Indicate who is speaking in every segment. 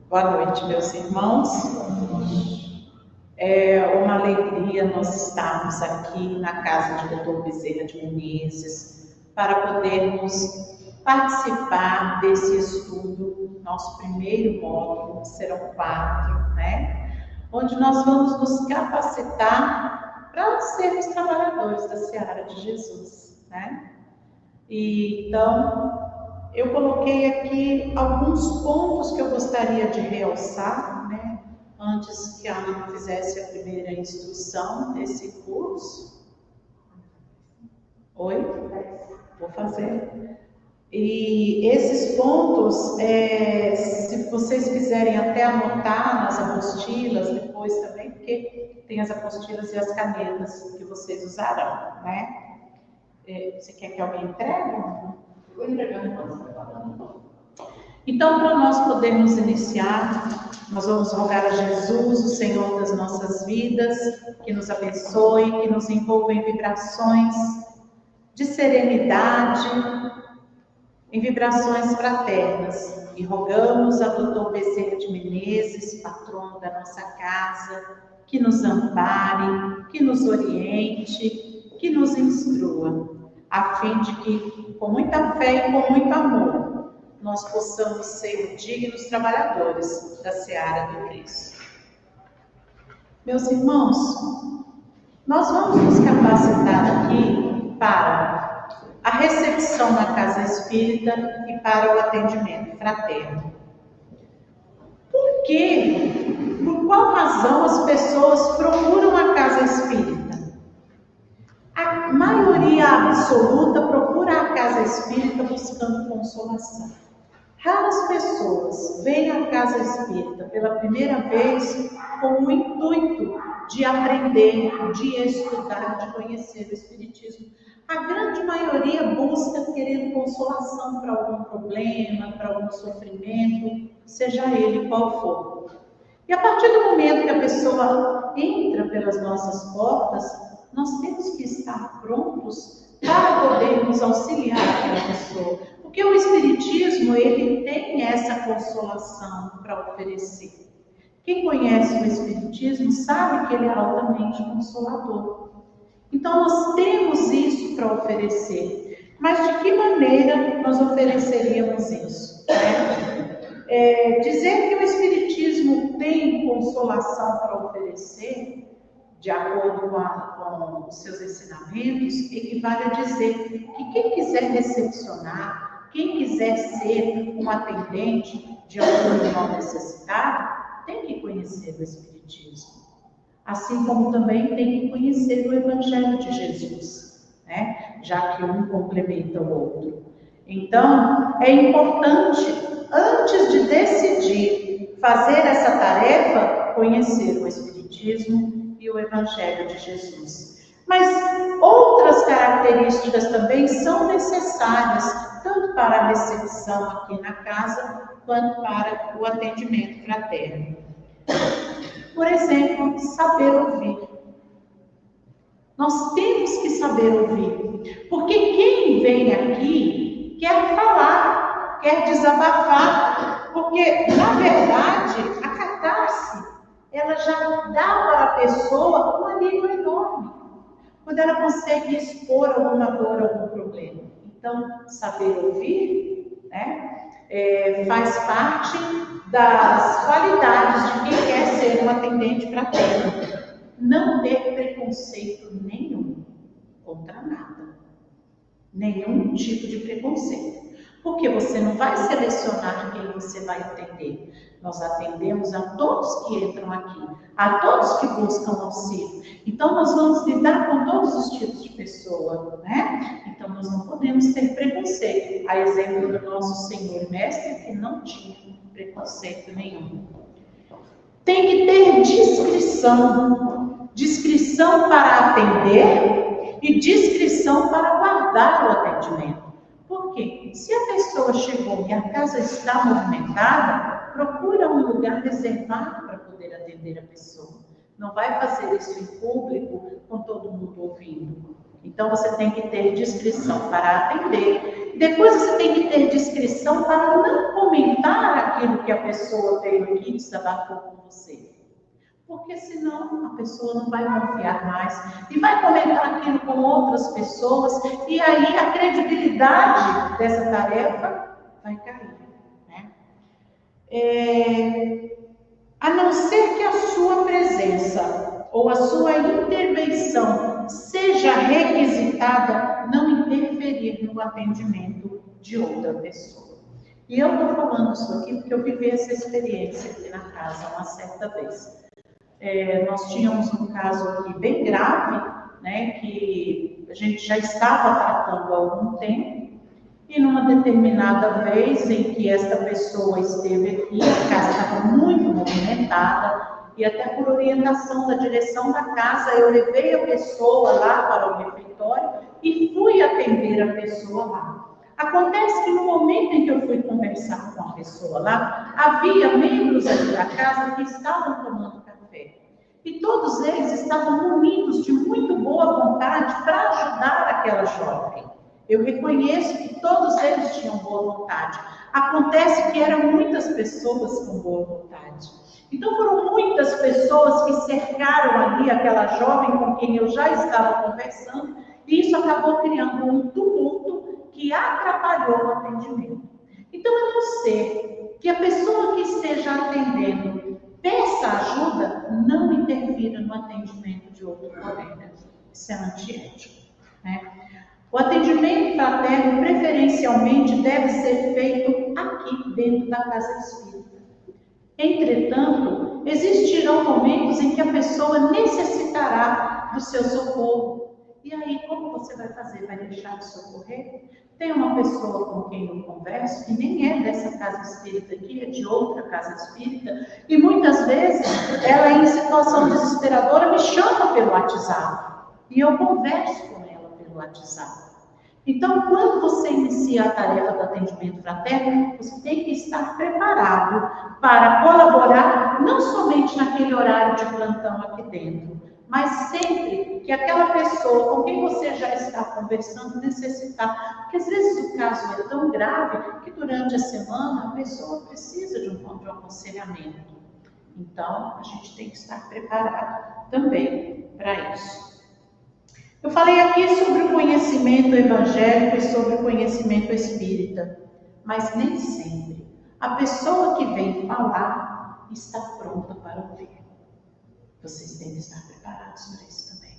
Speaker 1: Boa noite, meus irmãos. É uma alegria nós estarmos aqui na casa de Dr. Bezerra de Menezes para podermos participar desse estudo, nosso primeiro módulo, serão 4, né? Onde nós vamos nos capacitar para sermos trabalhadores da seara de Jesus, né? Então, eu coloquei aqui alguns pontos que eu gostaria de realçar, né? Antes que a Ana fizesse a primeira instrução desse curso. Oi? Vou fazer. E esses pontos, se vocês quiserem até anotar nas apostilas depois também, porque tem as apostilas e as canetas que vocês usarão, né? Você quer que alguém entregue? Vou entregar depois. Então, para nós podermos iniciar, nós vamos rogar a Jesus, o Senhor das nossas vidas, que nos abençoe, que nos envolva em vibrações de serenidade, em vibrações fraternas. E rogamos a Dr. Bezerra de Menezes, patrono da nossa casa, que nos ampare, que nos oriente, que nos instrua, a fim de que, com muita fé e com muito amor, nós possamos ser dignos trabalhadores da seara do Cristo. Meus irmãos, nós vamos nos capacitar aqui para a recepção na casa espírita e para o atendimento fraterno. Por quê? Por qual razão as pessoas procuram a casa espírita? A maioria absoluta procura a casa espírita buscando consolação. Raras pessoas vêm à casa espírita pela primeira vez com o intuito de aprender, de estudar, de conhecer o espiritismo. A grande maioria busca querendo consolação para algum problema, para algum sofrimento, seja ele qual for. E a partir do momento que a pessoa entra pelas nossas portas, nós temos que estar prontos para podermos auxiliar aquela pessoa. Porque o Espiritismo, ele tem essa consolação para oferecer. Quem conhece o Espiritismo sabe que ele é altamente consolador. Então, nós temos isso para oferecer. Mas de que maneira nós ofereceríamos isso? Dizer que o Espiritismo tem consolação para oferecer, de acordo com os seus ensinamentos, equivale a dizer que quem quiser recepcionar, quem quiser ser um atendente de algum irmão necessitado, tem que conhecer o Espiritismo. Assim como também tem que conhecer o Evangelho de Jesus, né? Já que um complementa o outro. Então, é importante, antes de decidir fazer essa tarefa, conhecer o Espiritismo e o Evangelho de Jesus. Mas outras características também são necessárias, tanto para a recepção aqui na casa, quanto para o atendimento fraterno. Por exemplo, saber ouvir. Nós temos que saber ouvir, porque quem vem aqui quer falar, quer desabafar, porque, na verdade, a catarse, ela já dá para a pessoa um alívio enorme, quando ela consegue expor alguma dor, algum problema. Então, saber ouvir, né, faz parte das qualidades de quem quer ser um atendente fraterno. Não ter preconceito nenhum contra nada. Nenhum tipo de preconceito. Porque você não vai selecionar quem você vai atender. Nós atendemos a todos que entram aqui, a todos que buscam auxílio. Então, nós vamos lidar com todos os tipos de pessoa, né? Então, nós não podemos ter preconceito. A exemplo do nosso Senhor e Mestre, que não tinha preconceito nenhum. Tem que ter discrição. Discrição para atender e discrição para guardar o atendimento. Por quê? Se a pessoa chegou e a casa está movimentada, procura um lugar reservado para poder atender a pessoa. Não vai fazer isso em público com todo mundo ouvindo. Então, você tem que ter discrição para atender Depois você tem que ter discrição para não comentar aquilo que a pessoa veio aqui e desabafou com você. Porque senão a pessoa não vai confiar mais e vai comentar aquilo com outras pessoas e aí a credibilidade dessa tarefa vai cair, né? A não ser que a sua presença ou a sua intervenção seja requisitada, não interferir no atendimento de outra pessoa. E eu estou falando isso aqui porque eu vivi essa experiência aqui na casa uma certa vez. Nós tínhamos um caso aqui bem grave, né, que a gente já estava tratando há algum tempo, e numa determinada vez em que esta pessoa esteve aqui, a casa estava muito movimentada, e até por orientação da direção da casa, eu levei a pessoa lá para o refeitório e fui atender a pessoa lá. Acontece que no momento em que eu fui conversar com a pessoa lá, havia membros aqui da casa que estavam tomando café. E todos eles estavam munidos de muito boa vontade para ajudar aquela jovem. Eu reconheço que todos eles tinham boa vontade. Acontece que eram muitas pessoas com boa vontade. Então foram muitas pessoas que cercaram ali aquela jovem com quem eu já estava conversando, e isso acabou criando um tumulto que atrapalhou o atendimento. Então, a não ser que a pessoa que esteja atendendo peça ajuda, não interfira no atendimento de outro colega. Isso é antiético, né? O atendimento fraterno, preferencialmente, deve ser feito aqui, dentro da casa espírita. Entretanto, existirão momentos em que a pessoa necessitará do seu socorro. E aí, como você vai fazer? Vai deixar de socorrer? Tem uma pessoa com quem eu converso, que nem é dessa casa espírita aqui, é de outra casa espírita, e muitas vezes ela, em situação desesperadora, me chama pelo WhatsApp. E eu converso com ela pelo WhatsApp. Então, quando você inicia a tarefa do atendimento fraterno, você tem que estar preparado para colaborar, não somente naquele horário de plantão aqui dentro, mas sempre que aquela pessoa com quem você já está conversando necessitar, porque às vezes o caso é tão grave que durante a semana a pessoa precisa de um aconselhamento. Então, a gente tem que estar preparado também para isso. Eu falei aqui sobre o conhecimento evangélico e sobre o conhecimento espírita, mas nem sempre a pessoa que vem falar está pronta para ouvir. Vocês têm que estar preparados para isso também.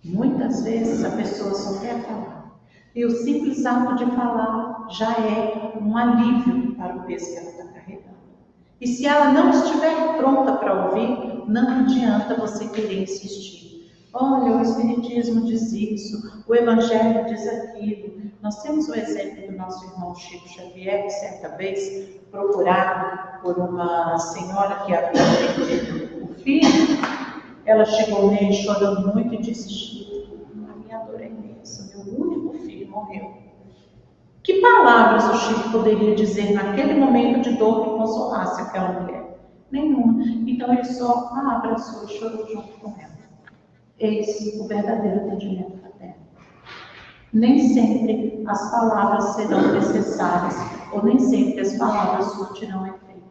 Speaker 1: Muitas vezes a pessoa só quer falar, e o simples ato de falar já é um alívio para o peso que ela está carregando. E se ela não estiver pronta para ouvir, não adianta você querer insistir. Olha, o Espiritismo diz isso, o Evangelho diz aquilo. Nós temos o exemplo do nosso irmão Chico Xavier, que certa vez, procurado por uma senhora que havia perdido o filho, ela chegou nele chorando muito e disse: Chico, a minha dor é imensa, meu único filho morreu. Que palavras o Chico poderia dizer naquele momento de dor que consolasse aquela mulher? Nenhuma. Então ele só a abraçou e chorou junto com ela. Eis o verdadeiro atendimento fraterno. Nem sempre as palavras serão necessárias, ou nem sempre as palavras surtirão efeito.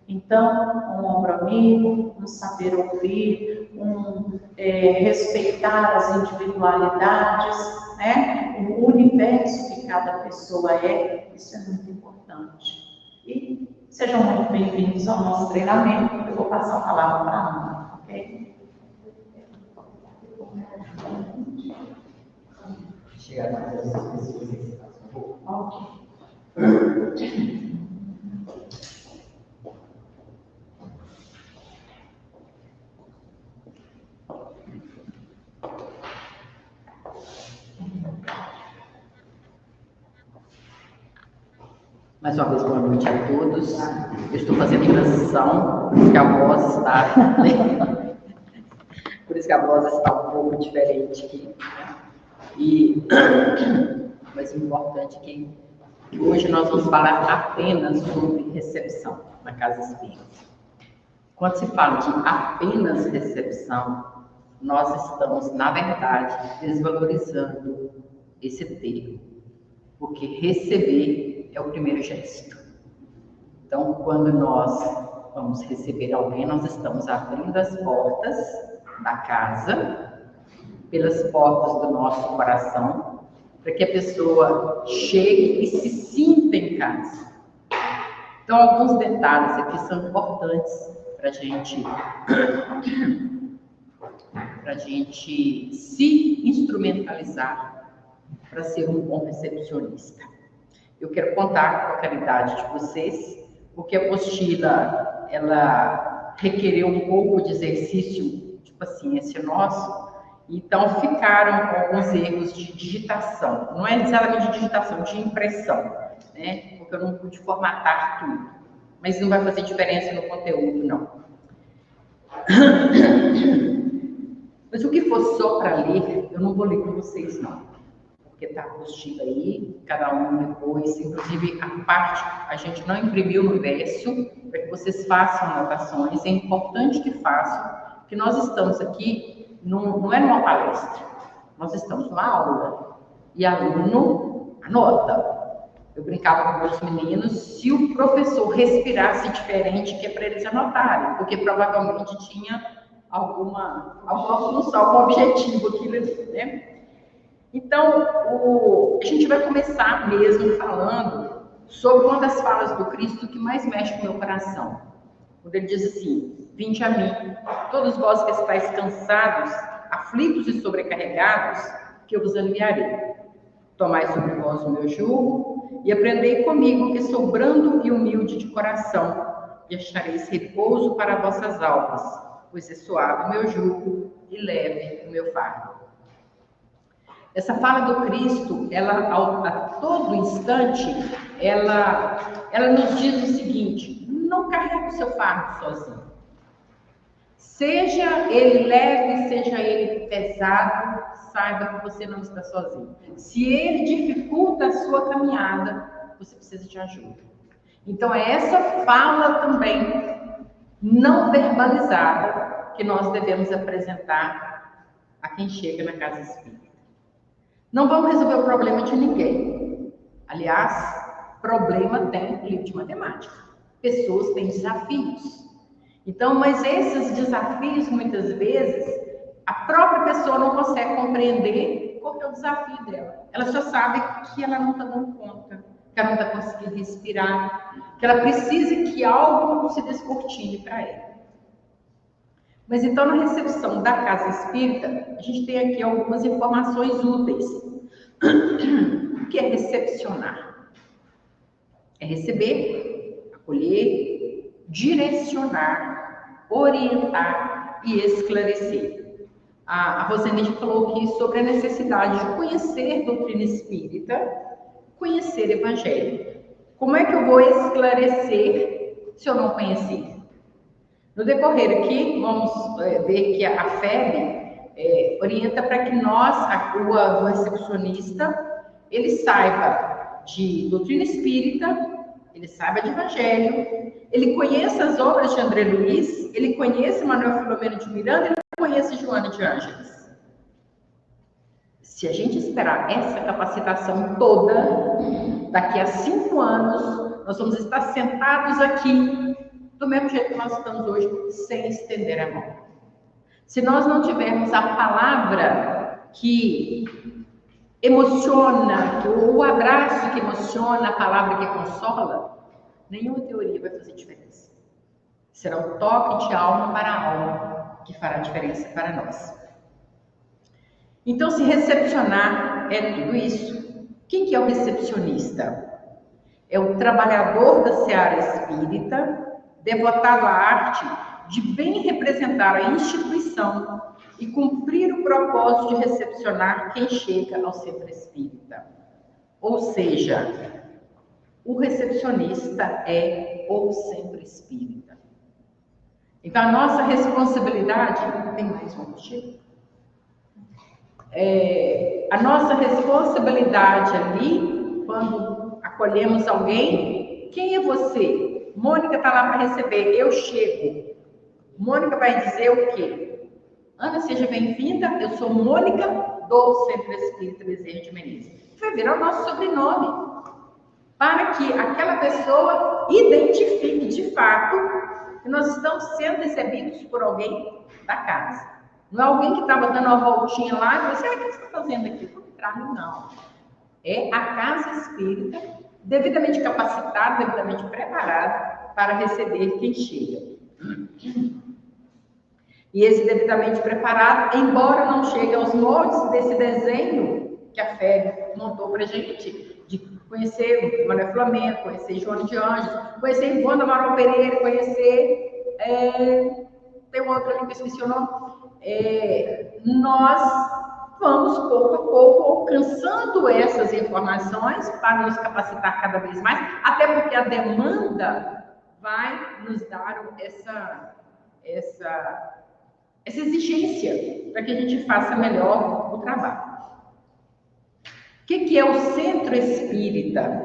Speaker 1: Então, um ombro amigo, um saber ouvir, respeitar as individualidades, né? O universo que cada pessoa é, isso é muito importante. E sejam muito bem-vindos ao nosso treinamento. Eu vou passar a palavra para a Ana, ok?
Speaker 2: Chegar mais essas pessoas.
Speaker 1: Ok.
Speaker 2: Mais uma vez, boa noite a todos. Eu estou fazendo transição, por isso que a voz está por isso que a voz está um pouco diferente aqui. Mas o importante é que hoje nós vamos falar apenas sobre recepção na casa espírita. Quando se fala de apenas recepção, nós estamos, na verdade, desvalorizando esse termo. porque receber é o primeiro gesto. Então, quando nós vamos receber alguém, nós estamos abrindo as portas da casa, pelas portas do nosso coração, para que a pessoa chegue e se sinta em casa. Então, alguns detalhes aqui são importantes para a gente se instrumentalizar para ser um bom recepcionista. Eu quero contar com a caridade de vocês, porque a apostila, ela requereu um pouco de exercício de paciência nosso, então ficaram alguns erros de digitação, não é exatamente de digitação, de impressão, né? Porque eu não pude formatar tudo, mas não vai fazer diferença no conteúdo, não. Mas o que for só para ler, eu não vou ler com vocês, não. Porque está a apostila aí, cada um depois, inclusive a parte, a gente não imprimiu no verso, para que vocês façam anotações, é importante que façam, porque nós estamos aqui, não é numa palestra, nós estamos numa aula, e aluno anota. Eu brincava com os meninos, se o professor respirasse diferente, que é para eles anotarem, porque provavelmente tinha alguma função, algum objetivo aquilo ali, né? Então, a gente vai começar mesmo falando sobre uma das falas do Cristo que mais mexe com o meu coração. Quando ele diz assim: vinde a mim, todos vós que estáis cansados, aflitos e sobrecarregados, que eu vos aliviarei. Tomai sobre vós o meu jugo e aprendei comigo, que sou brando e humilde de coração, e achareis repouso para vossas almas, pois é suave o meu jugo e leve o meu fardo. Essa fala do Cristo, ela a todo instante, ela nos diz o seguinte: não carregue o seu fardo sozinho. Seja ele leve, seja ele pesado, saiba que você não está sozinho. Se ele dificulta a sua caminhada, você precisa de ajuda. Então é essa fala também, não verbalizada, que nós devemos apresentar a quem chega na casa espírita. Não vamos resolver o problema de ninguém. Aliás, problema tem livro de matemática. Pessoas têm desafios. Então, mas esses desafios, muitas vezes, a própria pessoa não consegue compreender qual é o desafio dela. Ela só sabe que ela não está dando conta, que ela não está conseguindo respirar, que ela precisa que algo se descortine para ela. Mas então, na recepção da casa espírita, a gente tem aqui algumas informações úteis. O que é recepcionar? É receber, acolher, direcionar, orientar e esclarecer. A Rosenich falou aqui sobre a necessidade de conhecer doutrina espírita, conhecer evangelho. Como é que eu vou esclarecer se eu não conhecer? No decorrer aqui, vamos ver que a FEB orienta para que nós, o recepcionista, ele saiba de doutrina espírita, ele saiba de evangelho, ele conheça as obras de André Luiz, ele conheça Manuel Filomeno de Miranda, ele conheça Joana de Ângeles. Se a gente esperar essa capacitação toda, daqui a 5 anos, nós vamos estar sentados aqui do mesmo jeito que nós estamos hoje, sem estender a mão. Se nós não tivermos a palavra que emociona, o abraço que emociona, a palavra que consola, nenhuma teoria vai fazer diferença. Será um toque de alma para a alma que fará diferença para nós. Então, se recepcionar é tudo isso. Quem que é o recepcionista? É o trabalhador da seara espírita, devotado à arte de bem representar a instituição e cumprir o propósito de recepcionar quem chega ao centro espírita. Ou seja, o recepcionista é o centro espírita. Então, a nossa responsabilidade... Tem mais um motivo? A nossa responsabilidade ali, quando acolhemos alguém, quem é você? Mônica está lá para receber, eu chego. Mônica vai dizer o quê? Ana, seja bem-vinda, eu sou Mônica do Centro Espírita Bezerra de Menezes. vai virar o nosso sobrenome, para que aquela pessoa identifique de fato que nós estamos sendo recebidos por alguém da casa. Não é alguém que estava dando uma voltinha lá e você, o que você está fazendo aqui? Por trás, não. É a casa espírita devidamente capacitada, devidamente preparada para receber quem chega. E esse devidamente preparado, embora não chegue aos moldes desse desenho que a Fé montou para a gente, de conhecer Manuel Flamengo, conhecer João de Anjos, conhecer Ivone Amaral Pereira, conhecer... tem um outro ali que eu esqueci o nome. Nós vamos, pouco a pouco, alcançando essas informações para nos capacitar cada vez mais, até porque a demanda vai nos dar essa exigência para que a gente faça melhor o trabalho. O que é o centro espírita?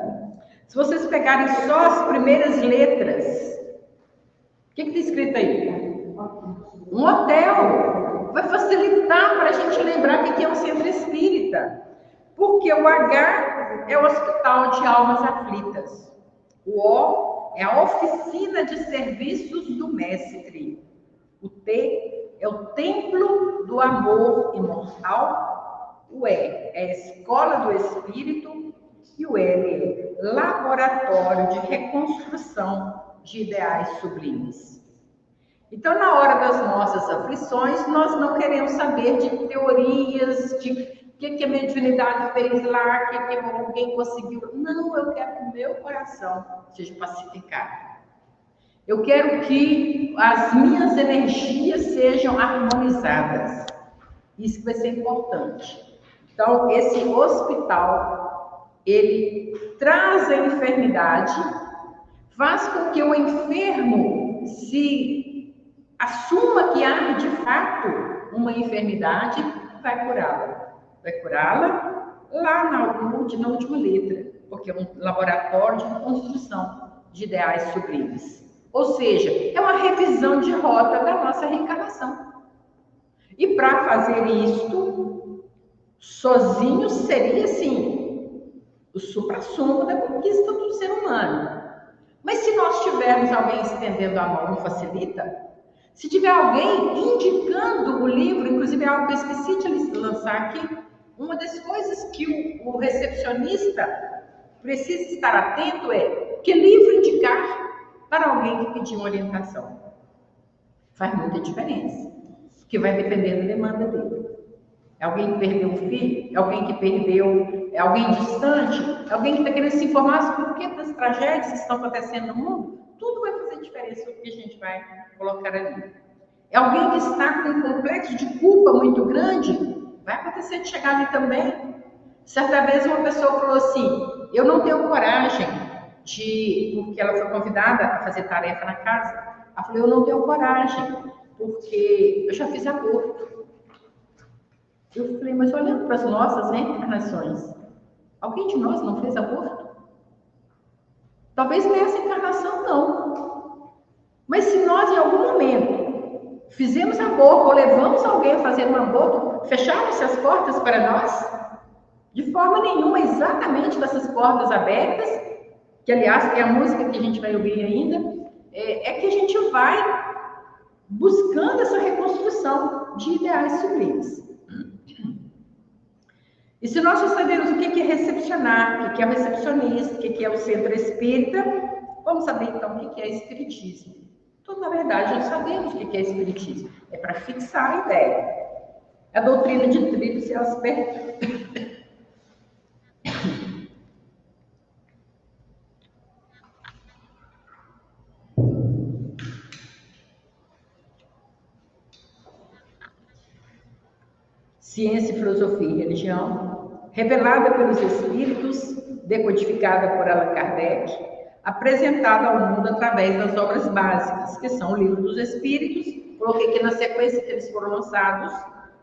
Speaker 2: Se vocês pegarem só as primeiras letras, o que está escrito aí? Um hotel. Vai facilitar para a gente lembrar o que é um centro espírita. Porque o H é o Hospital de Almas Aflitas. O O é a Oficina de Serviços do Mestre. O T é o Templo do Amor Imortal. O E é a Escola do Espírito. E o L é Laboratório de Reconstrução de Ideais Sublimes. Então, na hora das nossas aflições, nós não queremos saber de teorias, de o que a mediunidade fez lá, o que alguém conseguiu. Não, eu quero que o meu coração seja pacificado. Eu quero que as minhas energias sejam harmonizadas. Isso vai ser importante. Então, esse hospital, ele traz a enfermidade, faz com que o enfermo se assuma que há, de fato, uma enfermidade, vai curá-la. Vai curá-la lá na última letra, porque é um laboratório de reconstrução de ideais sublimes. Ou seja, é uma revisão de rota da nossa reencarnação. E para fazer isto, sozinho seria, assim, o suprassumo da conquista do ser humano. Mas se nós tivermos alguém estendendo a mão, não facilita? Se tiver alguém indicando o livro, inclusive é algo que eu esqueci de lançar aqui, uma das coisas que o recepcionista precisa estar atento é que livro indicar para alguém que pediu uma orientação. Faz muita diferença, que vai depender da demanda dele. É alguém que perdeu um filho? É alguém que perdeu... É alguém distante? É alguém que está querendo se informar sobre o porquê das tragédias que estão acontecendo no mundo? Tudo vai fazer diferença no que a gente vai colocar ali. É alguém que está com um complexo de culpa muito grande? Vai acontecer de chegar ali também. Certa vez uma pessoa falou assim, eu não tenho coragem porque ela foi convidada a fazer tarefa na casa. Ela falou, eu não tenho coragem, porque eu já fiz aborto. Eu falei, mas olhando para as nossas reencarnações, alguém de nós não fez aborto? Talvez nessa encarnação não. Mas se nós em algum momento fizemos aborto ou levamos alguém a fazer um aborto, fecharam-se as portas para nós? De forma nenhuma, exatamente com essas portas abertas, que aliás é a música que a gente vai ouvir ainda, é que a gente vai buscando essa reconstrução de ideais sublimes. E se nós já sabemos o que é recepcionar, o que é o recepcionista, o que é o centro espírita, vamos saber então o que é espiritismo. Então, na verdade, nós sabemos o que é espiritismo. É para fixar a ideia. A doutrina de Tríplice e Asper. Ciência, filosofia e religião, revelada pelos espíritos, decodificada por Allan Kardec, apresentada ao mundo através das obras básicas, que são o Livro dos Espíritos, coloquei aqui na sequência que eles foram lançados,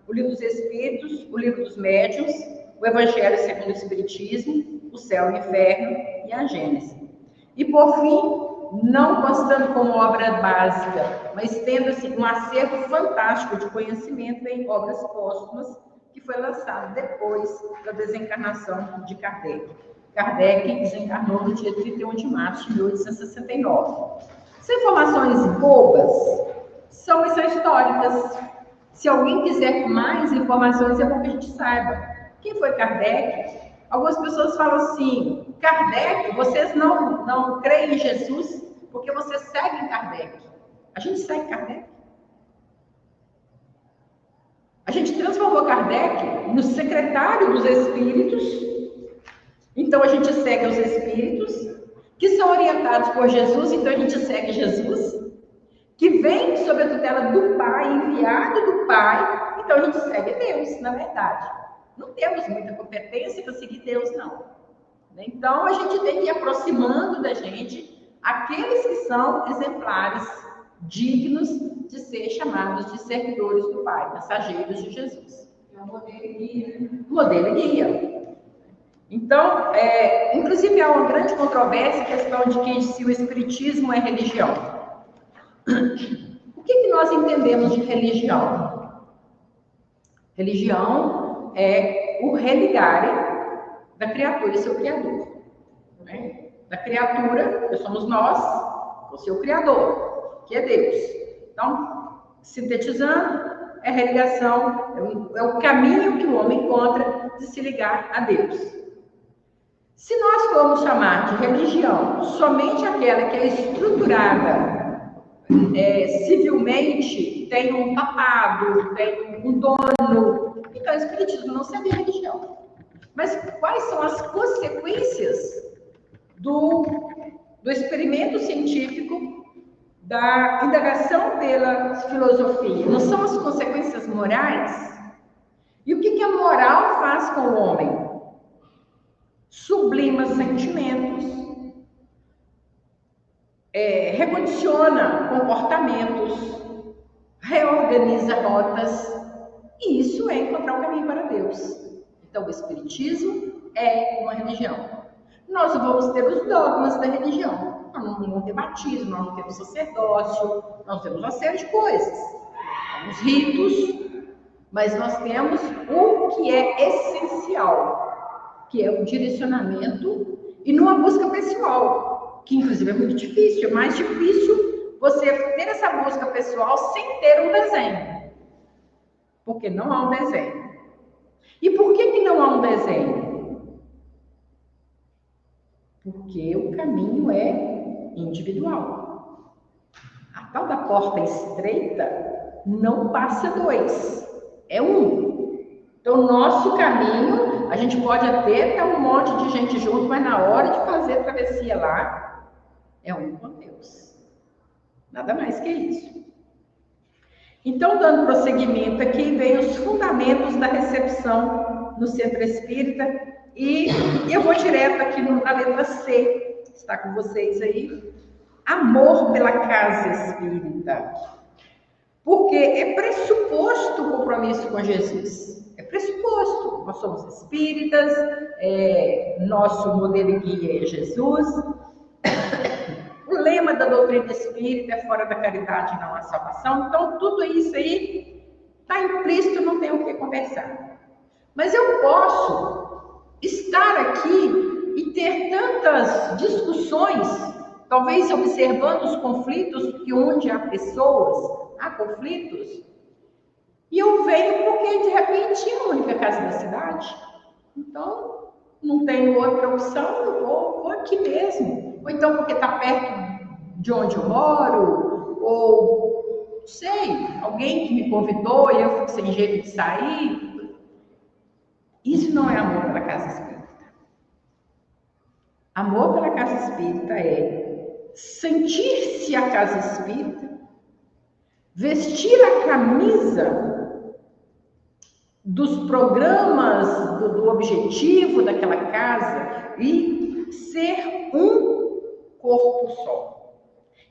Speaker 2: o Livro dos Espíritos, o Livro dos Médiuns, o Evangelho segundo o Espiritismo, o Céu e o Inferno e a Gênese. E por fim, não constando como obra básica, mas tendo assim, um acervo fantástico de conhecimento em obras póstumas, que foi lançado depois da desencarnação de Kardec. Kardec desencarnou no dia 31 de março de 1869. Essas informações bobas são históricas. Se alguém quiser mais informações, é bom que a gente saiba. Quem foi Kardec? Algumas pessoas falam assim, Kardec, vocês não creem em Jesus porque vocês seguem Kardec. A gente segue Kardec. A gente transformou Kardec no secretário dos espíritos. Então a gente segue os espíritos que são orientados por Jesus, então a gente segue Jesus, que vem sob a tutela do Pai, enviado do Pai, então a gente segue Deus, na verdade. Não temos muita competência para seguir Deus, não. Então a gente tem que ir aproximando da gente aqueles que são exemplares, dignos de ser chamados de servidores do Pai, mensageiros de Jesus.
Speaker 1: É um modelo guia.
Speaker 2: Modelo guia. Então, inclusive há uma grande controvérsia, a questão de que se o Espiritismo é religião. O que nós entendemos de religião? Religião é o religar da criatura e seu Criador. Né? Da criatura, que somos nós, o seu Criador, que é Deus. Então, sintetizando, é a religação, é o caminho que o homem encontra de se ligar a Deus. Se nós formos chamar de religião somente aquela que é estruturada civilmente, tem um papado, tem um dono, então o Espiritismo não seria religião. Mas quais são as consequências do experimento científico, da indagação pela filosofia? Não são as consequências morais? E o que a moral faz com o homem? Sublima sentimentos, recondiciona comportamentos, reorganiza rotas, e isso é encontrar o caminho para Deus. Então, o Espiritismo é uma religião. Nós vamos ter os dogmas da religião. Nós não vamos ter batismo, nós não temos sacerdócio, nós temos uma série de coisas. Temos ritos, mas nós temos o que é essencial, que é o direcionamento e numa busca pessoal, que inclusive é muito difícil, é mais difícil você ter essa busca pessoal sem ter um desenho, porque não há um desenho. E por que não há um desenho? Porque o caminho é individual. A tal da porta estreita não passa dois, é um. Então, o nosso caminho, a gente pode até ter um monte de gente junto, mas na hora de fazer a travessia lá, é um com Deus. Nada mais que isso. Então, dando prosseguimento aqui, vem os fundamentos da recepção no Centro Espírita, e eu vou direto aqui na letra C, está com vocês aí. Amor pela casa espírita. Porque é pressuposto o compromisso com Jesus. É pressuposto. Nós somos espíritas, nosso modelo guia é Jesus. O lema da doutrina espírita é fora da caridade não há salvação. Então, tudo isso aí está implícito, não tem o que conversar. Mas eu posso estar aqui e ter tantas discussões, talvez observando os conflitos, que onde há pessoas, há conflitos, e eu venho porque de repente é a única casa da cidade. Então, não tenho outra opção, eu vou aqui mesmo. Ou então porque está perto de onde eu moro, ou sei, alguém que me convidou e eu fico sem jeito de sair. Isso não é amor pela casa espírita. Amor pela casa espírita é sentir-se a casa espírita, vestir a camisa dos programas, do objetivo daquela casa e ser um corpo só.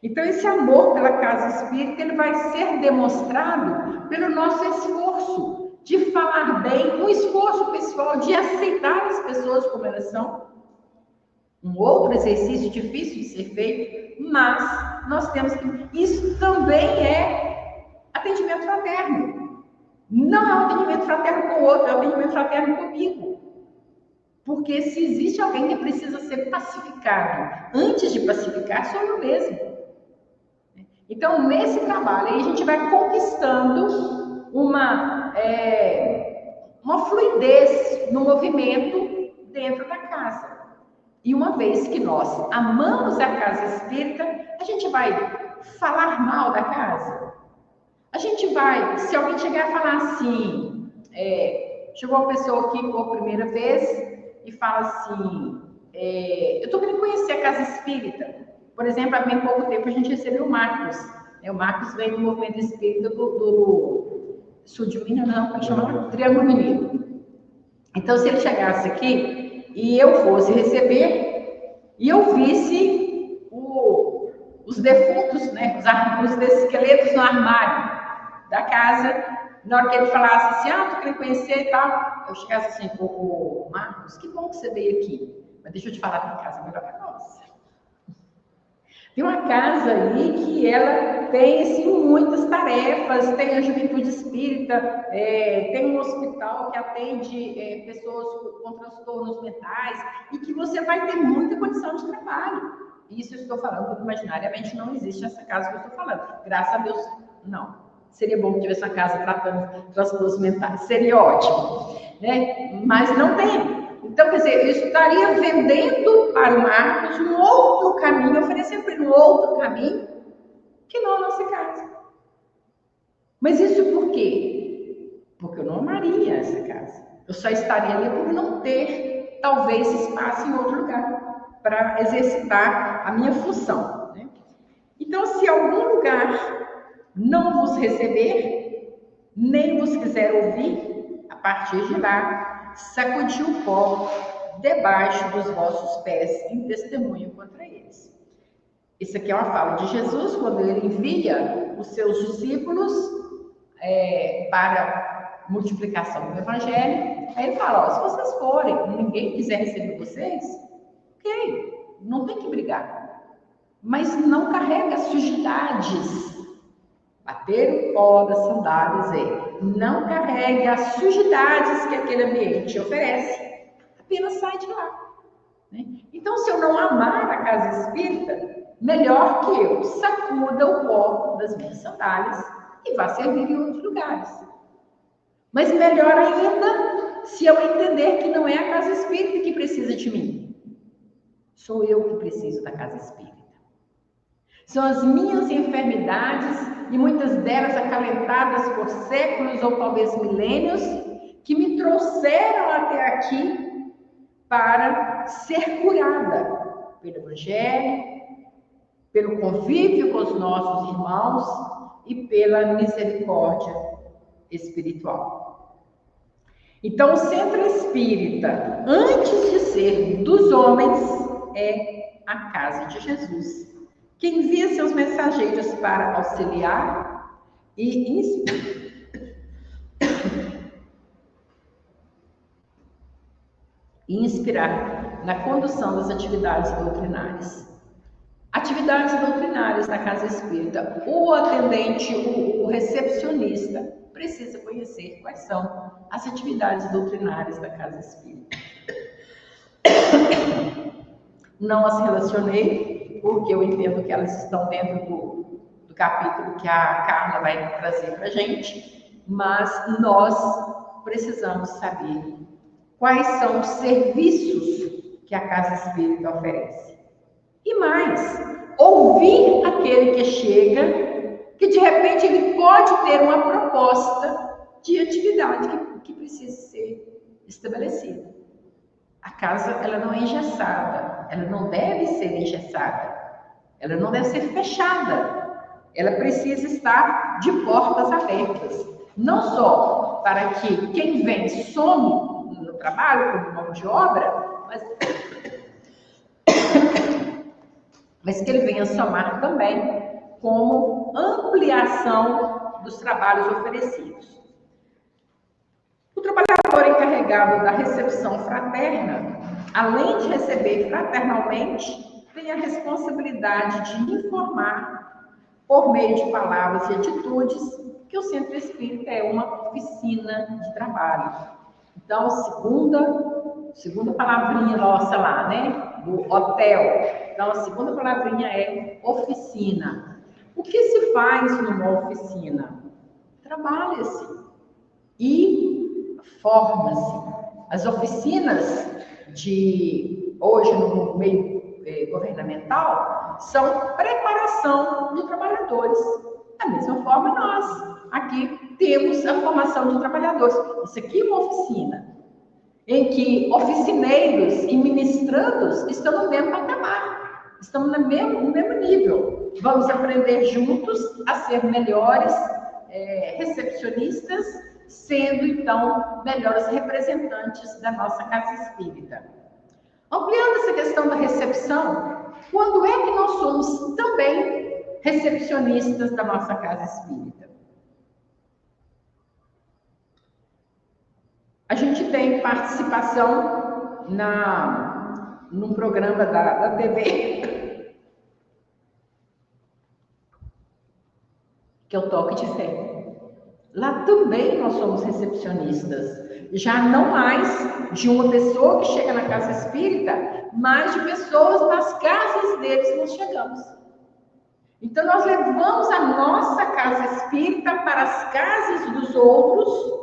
Speaker 2: Então, esse amor pela casa espírita, ele vai ser demonstrado pelo nosso esforço de falar bem, um esforço pessoal de aceitar as pessoas como elas são. Um outro exercício difícil de ser feito, mas nós temos que... Isso também é atendimento fraterno. Não é um atendimento fraterno com o outro, é um atendimento fraterno comigo. Porque se existe alguém que precisa ser pacificado, antes de pacificar, sou eu mesmo. Então, nesse trabalho, aí a gente vai conquistando uma fluidez no movimento dentro da casa. E uma vez que nós amamos a casa espírita, a gente vai falar mal da casa. A gente vai, se alguém chegar a falar assim, chegou uma pessoa aqui por primeira vez e fala assim, eu estou querendo conhecer a casa espírita. Por exemplo, há bem pouco tempo a gente recebeu o Marcos. O Marcos veio do movimento espírita do sul de Minas, não, como chama? Triângulo Mineiro. Então, se ele chegasse aqui e eu fosse receber e eu visse os defuntos, né, os esqueletos no armário da casa, na hora que ele falasse assim, tu quer conhecer e tal, eu chegasse assim, Marcos, que bom que você veio aqui, mas deixa eu te falar, tem casa melhor que a nossa. Tem uma casa ali que ela tem assim, muitas tarefas, tem a juventude espírita, tem um hospital que atende pessoas com transtornos mentais e que você vai ter muita condição de trabalho. Isso eu estou falando, imaginariamente não existe essa casa que eu estou falando. Graças a Deus, não. Seria bom que tivesse uma casa tratando transtornos mentais, seria ótimo, né? Mas não tem. Então, quer dizer, eu estaria vendendo para o Marcos um outro caminho, oferecendo para ele um outro caminho, que não a nossa casa. Mas isso por quê? Porque eu não amaria essa casa. Eu só estaria ali por não ter, talvez, espaço em outro lugar para exercitar a minha função, né? Então, se algum lugar não vos receber, nem vos quiser ouvir, a partir de lá, sacudi o pó debaixo dos vossos pés em testemunho contra eles. Isso aqui é uma fala de Jesus, quando ele envia os seus discípulos para multiplicação do Evangelho. Aí ele fala, se vocês forem, ninguém quiser receber vocês, ok, não tem que brigar. Mas não carrega sujidades. Bater o pó das sandálias não carregue as sujidades que aquele ambiente oferece, apenas sai de lá, né? Então, se eu não amar a casa espírita, melhor que eu sacuda o pó das minhas sandálias e vá servir em outros lugares. Mas melhor ainda, se eu entender que não é a casa espírita que precisa de mim, sou eu que preciso da casa espírita. São as minhas enfermidades, e muitas delas acalentadas por séculos ou talvez milênios, que me trouxeram até aqui para ser curada pelo Evangelho, pelo convívio com os nossos irmãos e pela misericórdia espiritual. Então, o centro espírita, antes de ser dos homens, é a casa de Jesus, que envia seus mensageiros para auxiliar e inspirar na condução das atividades doutrinárias. Atividades doutrinárias na casa espírita. O atendente, o recepcionista, precisa conhecer quais são as atividades doutrinárias da casa espírita. Não as relacionei, porque eu entendo que elas estão dentro do capítulo que a Carla vai trazer para a gente, mas nós precisamos saber quais são os serviços que a casa espírita oferece. E mais, ouvir aquele que chega, que de repente ele pode ter uma proposta de atividade que precisa ser estabelecida. A casa, ela não é engessada, ela não deve ser engessada, ela não deve ser fechada, ela precisa estar de portas abertas, não só para que quem vem some no trabalho como mão de obra, mas que ele venha somar também como ampliação dos trabalhos oferecidos. O trabalhador encarregado da recepção fraterna, além de receber fraternalmente, tem a responsabilidade de informar, por meio de palavras e atitudes, que o centro espírita é uma oficina de trabalho. Então, segunda palavrinha nossa lá, né? Do hotel. Então, a segunda palavrinha é oficina. O que se faz numa oficina? Trabalha-se e forma-se. As oficinas hoje no meio governamental são preparação de trabalhadores. Da mesma forma, nós aqui temos a formação de trabalhadores. Isso aqui é uma oficina em que oficineiros e ministrandos estão no mesmo patamar, estamos no mesmo nível. Vamos aprender juntos a ser melhores recepcionistas, sendo então melhores representantes da nossa casa espírita. Ampliando essa questão da recepção, quando é que nós somos também recepcionistas da nossa casa espírita? A gente tem participação num programa da TV, que é o Toque de Fé. Lá também nós somos recepcionistas. Já não mais de uma pessoa que chega na casa espírita, mas de pessoas nas casas deles nós chegamos. Então nós levamos a nossa casa espírita para as casas dos outros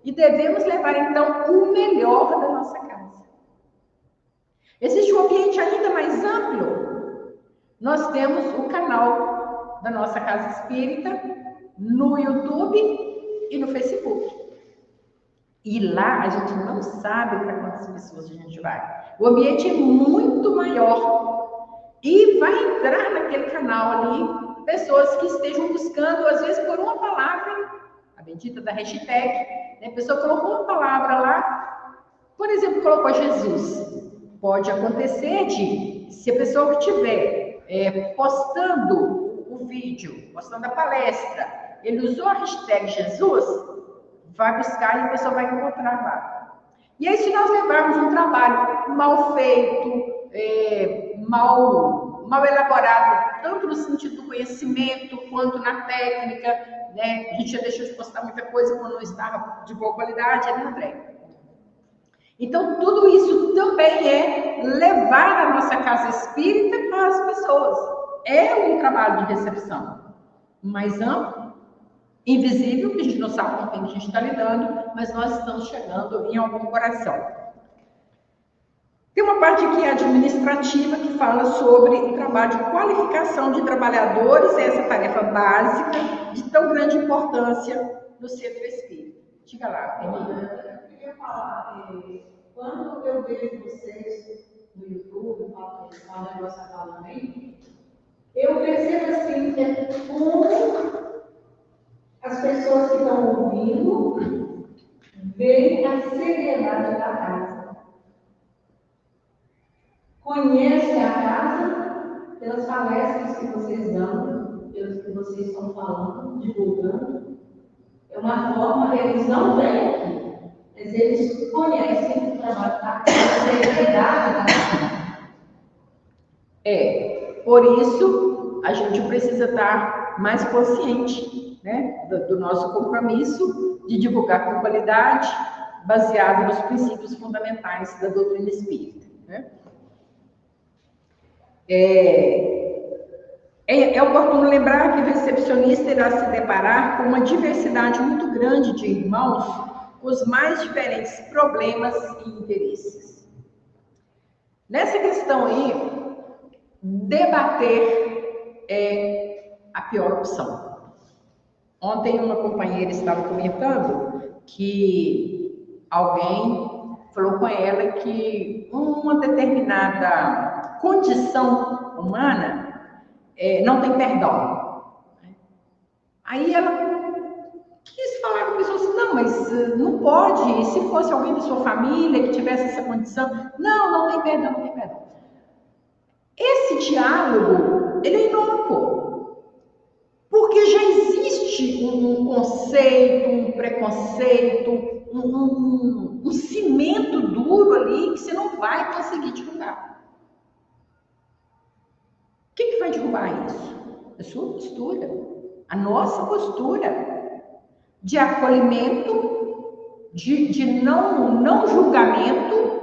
Speaker 2: e devemos levar então o melhor da nossa casa. Existe um ambiente ainda mais amplo. Nós temos o canal da nossa casa espírita no YouTube e no Facebook. E lá a gente não sabe para quantas pessoas a gente vai. O ambiente é muito maior. E vai entrar naquele canal ali pessoas que estejam buscando, às vezes por uma palavra, a bendita da hashtag, né? A pessoa colocou uma palavra lá, por exemplo, colocou Jesus. Pode acontecer se a pessoa que estiver postando o vídeo, postando a palestra, ele usou a hashtag Jesus, vai buscar e a pessoa vai encontrar lá. E aí, se nós levarmos um trabalho mal feito, mal elaborado, tanto no sentido do conhecimento quanto na técnica, né? A gente já deixou de postar muita coisa quando não estava de boa qualidade, ele não entrega. Então, tudo isso também é levar a nossa casa espírita às pessoas. É um trabalho de recepção mais amplo, invisível, que a gente não sabe com quem a gente está lidando, mas nós estamos chegando em algum coração. Tem uma parte aqui administrativa que fala sobre o trabalho de qualificação de trabalhadores, essa tarefa básica de tão grande importância no centro espírita. Diga lá, Emília.
Speaker 3: Eu queria falar, quando eu vejo vocês no YouTube, falando essa fala também, eu percebo assim, como as pessoas que estão ouvindo veem a seriedade da casa. Conhecem a casa pelas palestras que vocês dão, pelos que vocês estão falando, divulgando. É uma forma, eles não vêm aqui, mas eles conhecem o trabalho da casa, a seriedade da casa.
Speaker 2: Por isso, a gente precisa estar mais consciente, né, do nosso compromisso de divulgar com qualidade, baseado nos princípios fundamentais da doutrina espírita, né? É oportuno lembrar que o recepcionista irá se deparar com uma diversidade muito grande de irmãos com os mais diferentes problemas e interesses. Nessa questão aí, debater é a pior opção. Ontem uma companheira estava comentando que alguém falou com ela que uma determinada condição humana não tem perdão. Aí ela quis falar com a pessoa assim, não, mas não pode, e se fosse alguém da sua família que tivesse essa condição, não tem perdão, não tem perdão. Esse diálogo, ele é inócuo, porque já existe um conceito, um preconceito, um cimento duro ali que você não vai conseguir derrubar. O que vai derrubar isso? A sua postura, a nossa postura. de acolhimento, de não julgamento.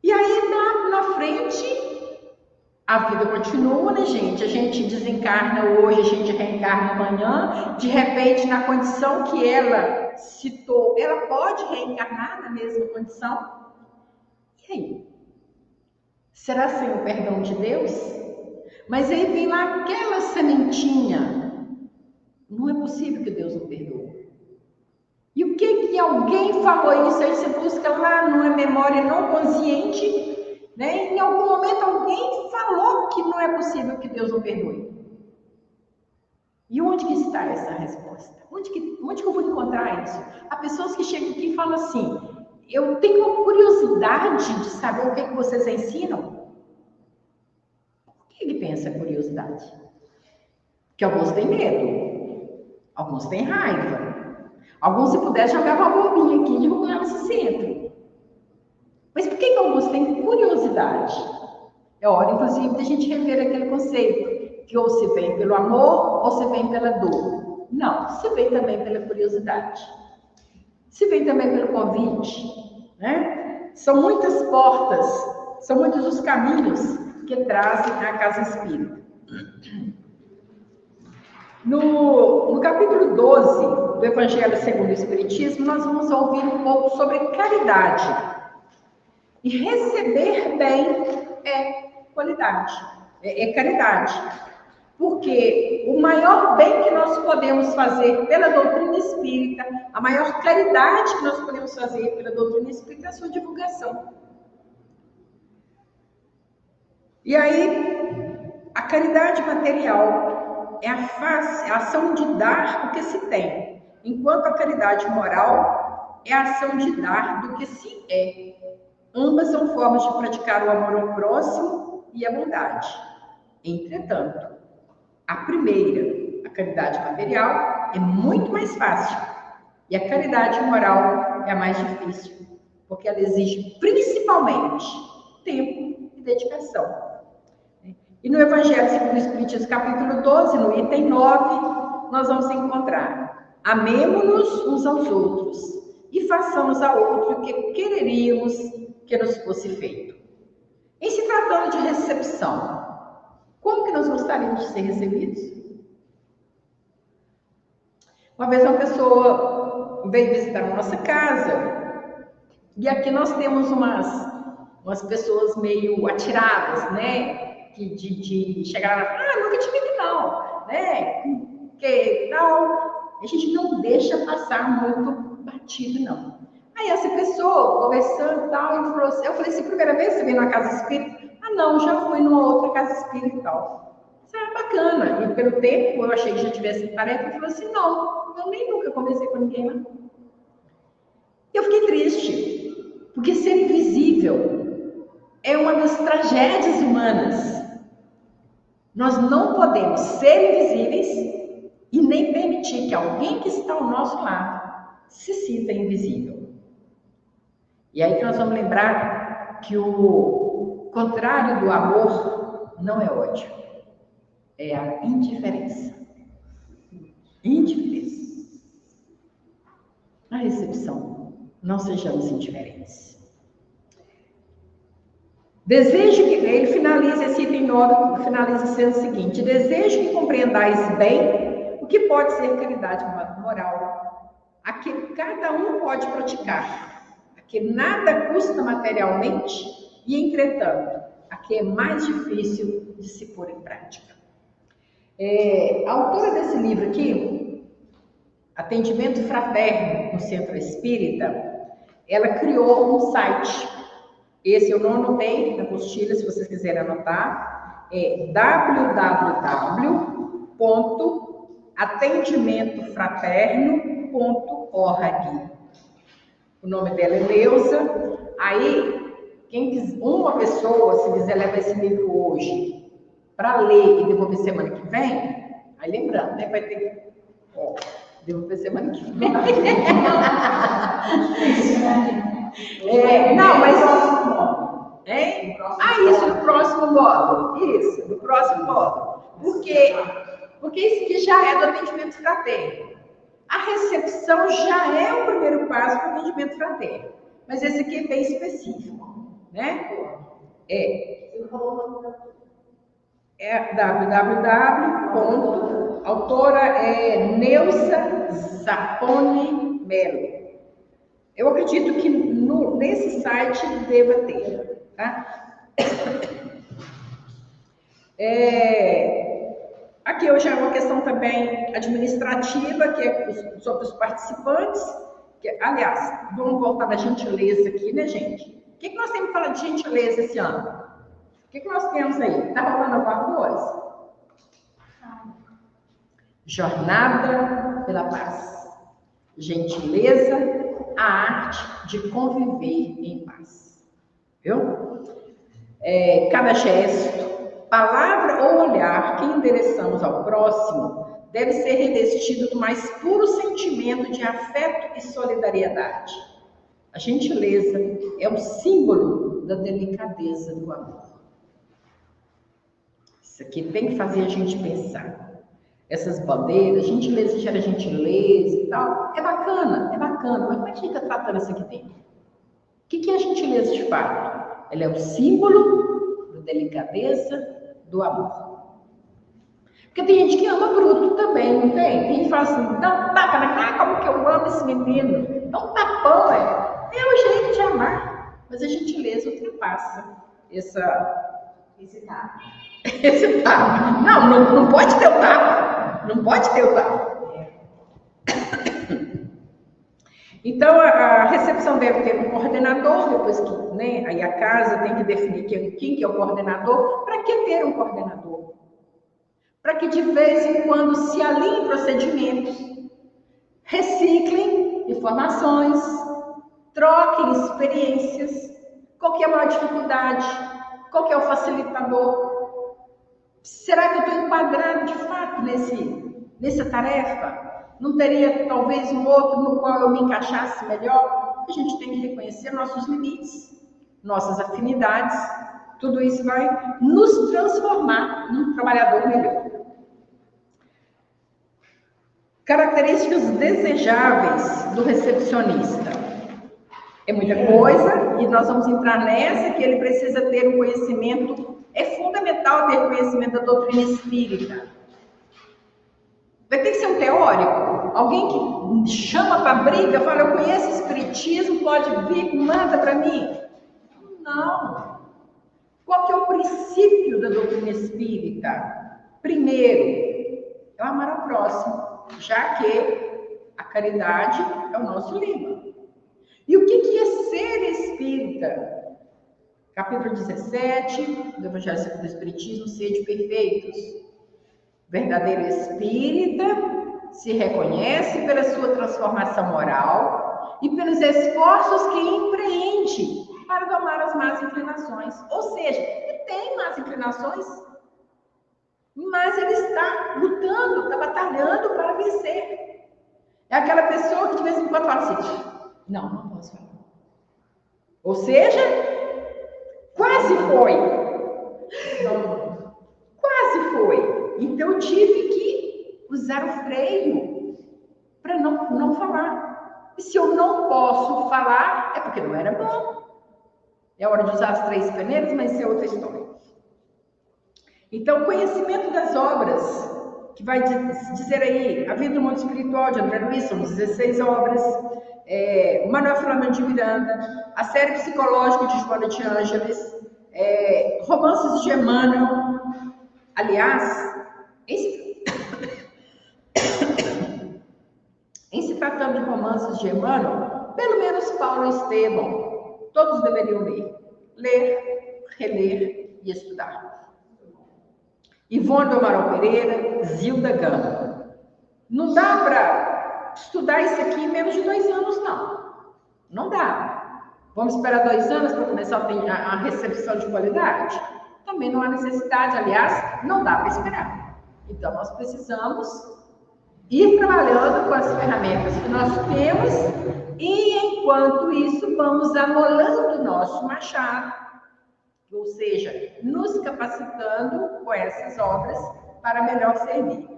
Speaker 2: E aí, na frente, a vida continua, né, gente? A gente desencarna hoje, a gente reencarna amanhã. De repente, na condição que ela citou, ela pode reencarnar na mesma condição. E aí? Será sem o perdão de Deus? Mas aí vem lá aquela sementinha. Não é possível que Deus não perdoe. E o que alguém falou isso? Aí você busca lá numa memória não consciente, né? Em algum momento alguém falou que não é possível que Deus não perdoe. E onde que está essa resposta? Onde que eu vou encontrar isso? Há pessoas que chegam aqui e falam assim: eu tenho uma curiosidade de saber o que vocês ensinam. O que ele pensa curiosidade? Que alguns têm medo, alguns têm raiva. Alguns, se puder, jogavam uma bombinha aqui e derrubavam esse centro. Mas por que alguns têm curiosidade? É hora, inclusive, de a gente rever aquele conceito, que ou se vem pelo amor ou se vem pela dor. Não, se vem também pela curiosidade. Se vem também pelo convite, né? São muitas portas, são muitos os caminhos que trazem à casa espírita. No capítulo 12 do Evangelho segundo o Espiritismo, nós vamos ouvir um pouco sobre caridade. E receber bem é qualidade, é caridade. Porque o maior bem que nós podemos fazer pela doutrina espírita, a maior caridade que nós podemos fazer pela doutrina espírita é a sua divulgação. E aí, a caridade material é a ação de dar o que se tem, enquanto a caridade moral é a ação de dar do que se é. Ambas são formas de praticar o amor ao próximo e a bondade. Entretanto, a primeira, a caridade material, é muito mais fácil. E a caridade moral é a mais difícil, porque ela exige principalmente tempo e dedicação. E no Evangelho segundo o Espiritismo, capítulo 12, no item 9, nós vamos encontrar: amemo-nos uns aos outros e façamos a outro o que quereríamos que nos fosse feito. Em se tratando de recepção, como que nós gostaríamos de ser recebidos? Uma vez uma pessoa veio visitar a nossa casa, e aqui nós temos umas pessoas meio atiradas, né? De chegar lá e falar: nunca te vi não, né? Que tal? A gente não deixa passar muito batido, não. Aí essa pessoa, conversando e tal, eu falei assim: primeira vez você veio numa casa espírita? Ah, não, já fui numa outra casa espírita e tal. Isso era bacana. E pelo tempo, eu achei que já tivesse tarefa. Eu falei assim: não, eu nem nunca conversei com ninguém lá. E eu fiquei triste, porque ser invisível é uma das tragédias humanas. Nós não podemos ser invisíveis e nem permitir que alguém que está ao nosso lado se sinta invisível. E aí que nós vamos lembrar que o contrário do amor não é ódio, é a indiferença. Indiferença. A recepção, não sejamos indiferentes. Desejo que, ele finaliza esse item 9, finaliza sendo o seguinte: desejo que compreendais bem o que pode ser caridade moral, a que cada um pode praticar, a que nada custa materialmente e, entretanto, a que é mais difícil de se pôr em prática. A autora desse livro aqui, Atendimento Fraterno no Centro Espírita, ela criou um site. Esse eu não anotei na apostila, se vocês quiserem anotar, é www.atendimentofraterno.org. O nome dela é Neuza. Aí, uma pessoa, se quiser levar esse livro hoje para ler e devolver semana que vem, aí lembrando, né, vai ter devolver semana que vem. Não, mas isso, no próximo módulo. Isso, no próximo módulo. Porque isso aqui já é do atendimento fraterno. A recepção já é o primeiro passo para o atendimento fraterno, mas esse aqui é bem específico, né? Autora é Neusa Zapponi Mello. Eu acredito que nesse site deva ter, tá? Aqui hoje é uma questão também administrativa, que é sobre os participantes. Aliás, vamos voltar da gentileza aqui, né, gente? O que nós temos que falar de gentileza esse ano? O que nós temos aí? Está rolando alguma coisa? Jornada pela paz. Gentileza, a arte de conviver em paz. Viu? Cada gesto, palavra ou olhar que endereçamos ao próximo deve ser revestido do mais puro sentimento de afeto e solidariedade. A gentileza é o símbolo da delicadeza do amor. Isso aqui tem que fazer a gente pensar. Essas bandeiras, gentileza gera gentileza e tal, é bacana, mas como é que a gente está tratando isso aqui dentro? O que é a gentileza de fato? Ela é o símbolo da delicadeza do amor. Porque tem gente que ama bruto também, não tem? Tem gente que fala assim, dá um tapa na cara, como que eu amo esse menino? Dá um tapão, é o jeito de amar. Mas a gentileza ultrapassa esse tapa. Esse tapa. Não pode ter o tapa. Não pode ter o tapa. Então, a recepção deve ter um coordenador, depois que, né, aí a casa tem que definir quem que é o coordenador. Para que ter um coordenador? Para que de vez em quando se alinhem procedimentos, reciclem informações, troquem experiências. Qual que é a maior dificuldade? Qual que é o facilitador? Será que eu estou enquadrado de fato nessa tarefa? Não teria talvez um outro no qual eu me encaixasse melhor? A gente tem que reconhecer nossos limites, nossas afinidades. Tudo isso vai nos transformar num trabalhador melhor. Características desejáveis do recepcionista. É muita coisa e nós vamos entrar nessa que ele precisa ter um conhecimento, é fundamental ter conhecimento da doutrina espírita. Vai ter que ser um teórico, alguém que chama para briga, fala, eu conheço o espiritismo, pode vir, manda para mim. Não. Qual que é o princípio da doutrina espírita? Primeiro, é o amar ao próximo, já que a caridade é o nosso lema. E o que é ser espírita? Capítulo 17 do Evangelho segundo o Espiritismo, sede perfeitos. Verdadeiro espírita se reconhece pela sua transformação moral e pelos esforços que empreende para domar as más inclinações. Ou seja, ele tem más inclinações, mas ele está lutando, está batalhando para vencer. É aquela pessoa que de vez em quando fala assim, não posso falar. Ou seja, quase foi. Quase foi. Então eu tive que usar o freio para não falar. E se eu não posso falar, é porque não era bom. É hora de usar as 3 peneiras, mas isso é outra história. Então, conhecimento das obras, que vai dizer aí, A Vida do Mundo Espiritual, de André Luiz, são 16 obras, Manuel Filomeno de Miranda, a série psicológica de Joana de Ângeles, romances de Emmanuel. Aliás, em se tratando de romances de Emmanuel, pelo menos Paulo e Estevão, todos deveriam ler, reler e estudar. Ivone do Amaral Pereira, Zilda Gama. Não dá para estudar isso aqui em menos de 2 anos, não. Não dá. Vamos esperar 2 anos para começar a recepção de qualidade? Também não há necessidade, aliás, não dá para esperar. Então, nós precisamos ir trabalhando com as ferramentas que nós temos e, enquanto isso, vamos amolando o nosso machado, ou seja, nos capacitando com essas obras para melhor servir.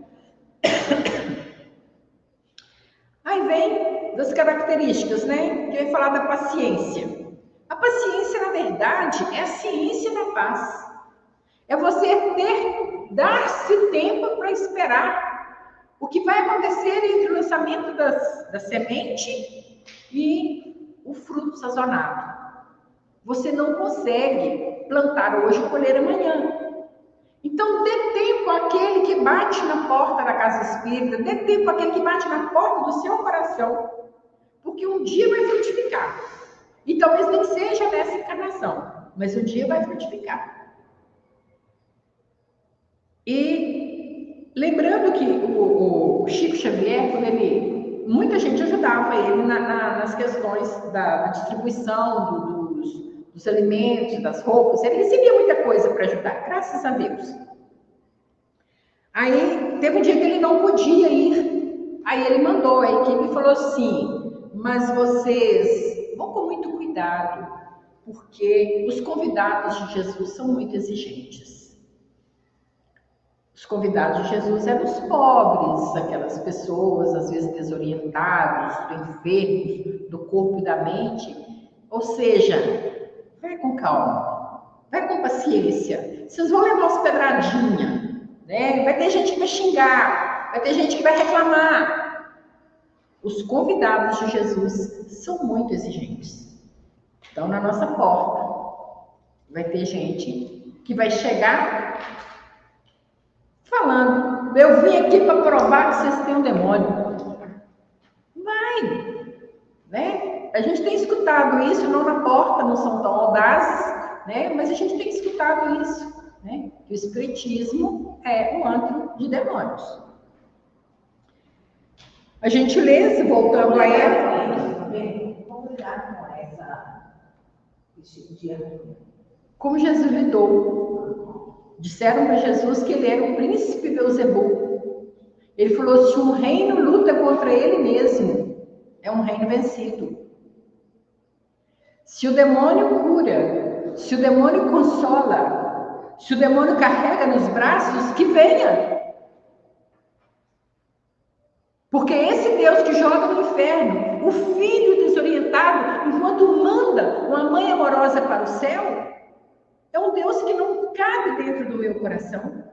Speaker 2: Aí vem das características, né? Que vai falar da paciência. A paciência, na verdade, é a ciência da paz. É você dar-se tempo para esperar o que vai acontecer entre o lançamento da semente e o fruto sazonado. Você não consegue plantar hoje e colher amanhã. Então, dê tempo àquele que bate na porta da casa espírita, dê tempo àquele que bate na porta do seu coração, porque um dia vai frutificar. E talvez nem seja nessa encarnação, mas um dia vai frutificar. E lembrando que o Chico Xavier, quando muita gente ajudava ele nas questões da distribuição dos alimentos, das roupas, ele recebia muita coisa para ajudar, graças a Deus. Aí teve um dia que ele não podia ir, aí ele mandou a equipe e falou assim: mas vocês vão com muito cuidado, porque os convidados de Jesus são muito exigentes. Os convidados de Jesus eram os pobres, aquelas pessoas, às vezes desorientados, enfermos do corpo e da mente. Ou seja, vai com calma, vai com paciência. Vocês vão levar umas pedradinhas, né? Vai ter gente que vai xingar, vai ter gente que vai reclamar. Os convidados de Jesus são muito exigentes. Estão na nossa porta. Vai ter gente que vai chegar falando: eu vim aqui para provar que vocês têm um demônio. Vai, né? A gente tem escutado isso, não na porta, não são tão audazes, né? Mas a gente tem escutado isso, né? Que o espiritismo é um antro de demônios. A gentileza, voltando a ela.
Speaker 3: Como lidar com esse tipo de harmonia?
Speaker 2: Como Jesus lidou. Disseram para Jesus que ele era o príncipe Beelzebul. Ele falou: se um reino luta contra ele mesmo, é um reino vencido. Se o demônio cura, se o demônio consola, se o demônio carrega nos braços, que venha. Porque esse Deus que joga no inferno, o filho desorientado, enquanto manda uma mãe amorosa para o céu, é um Deus que não cabe dentro do meu coração.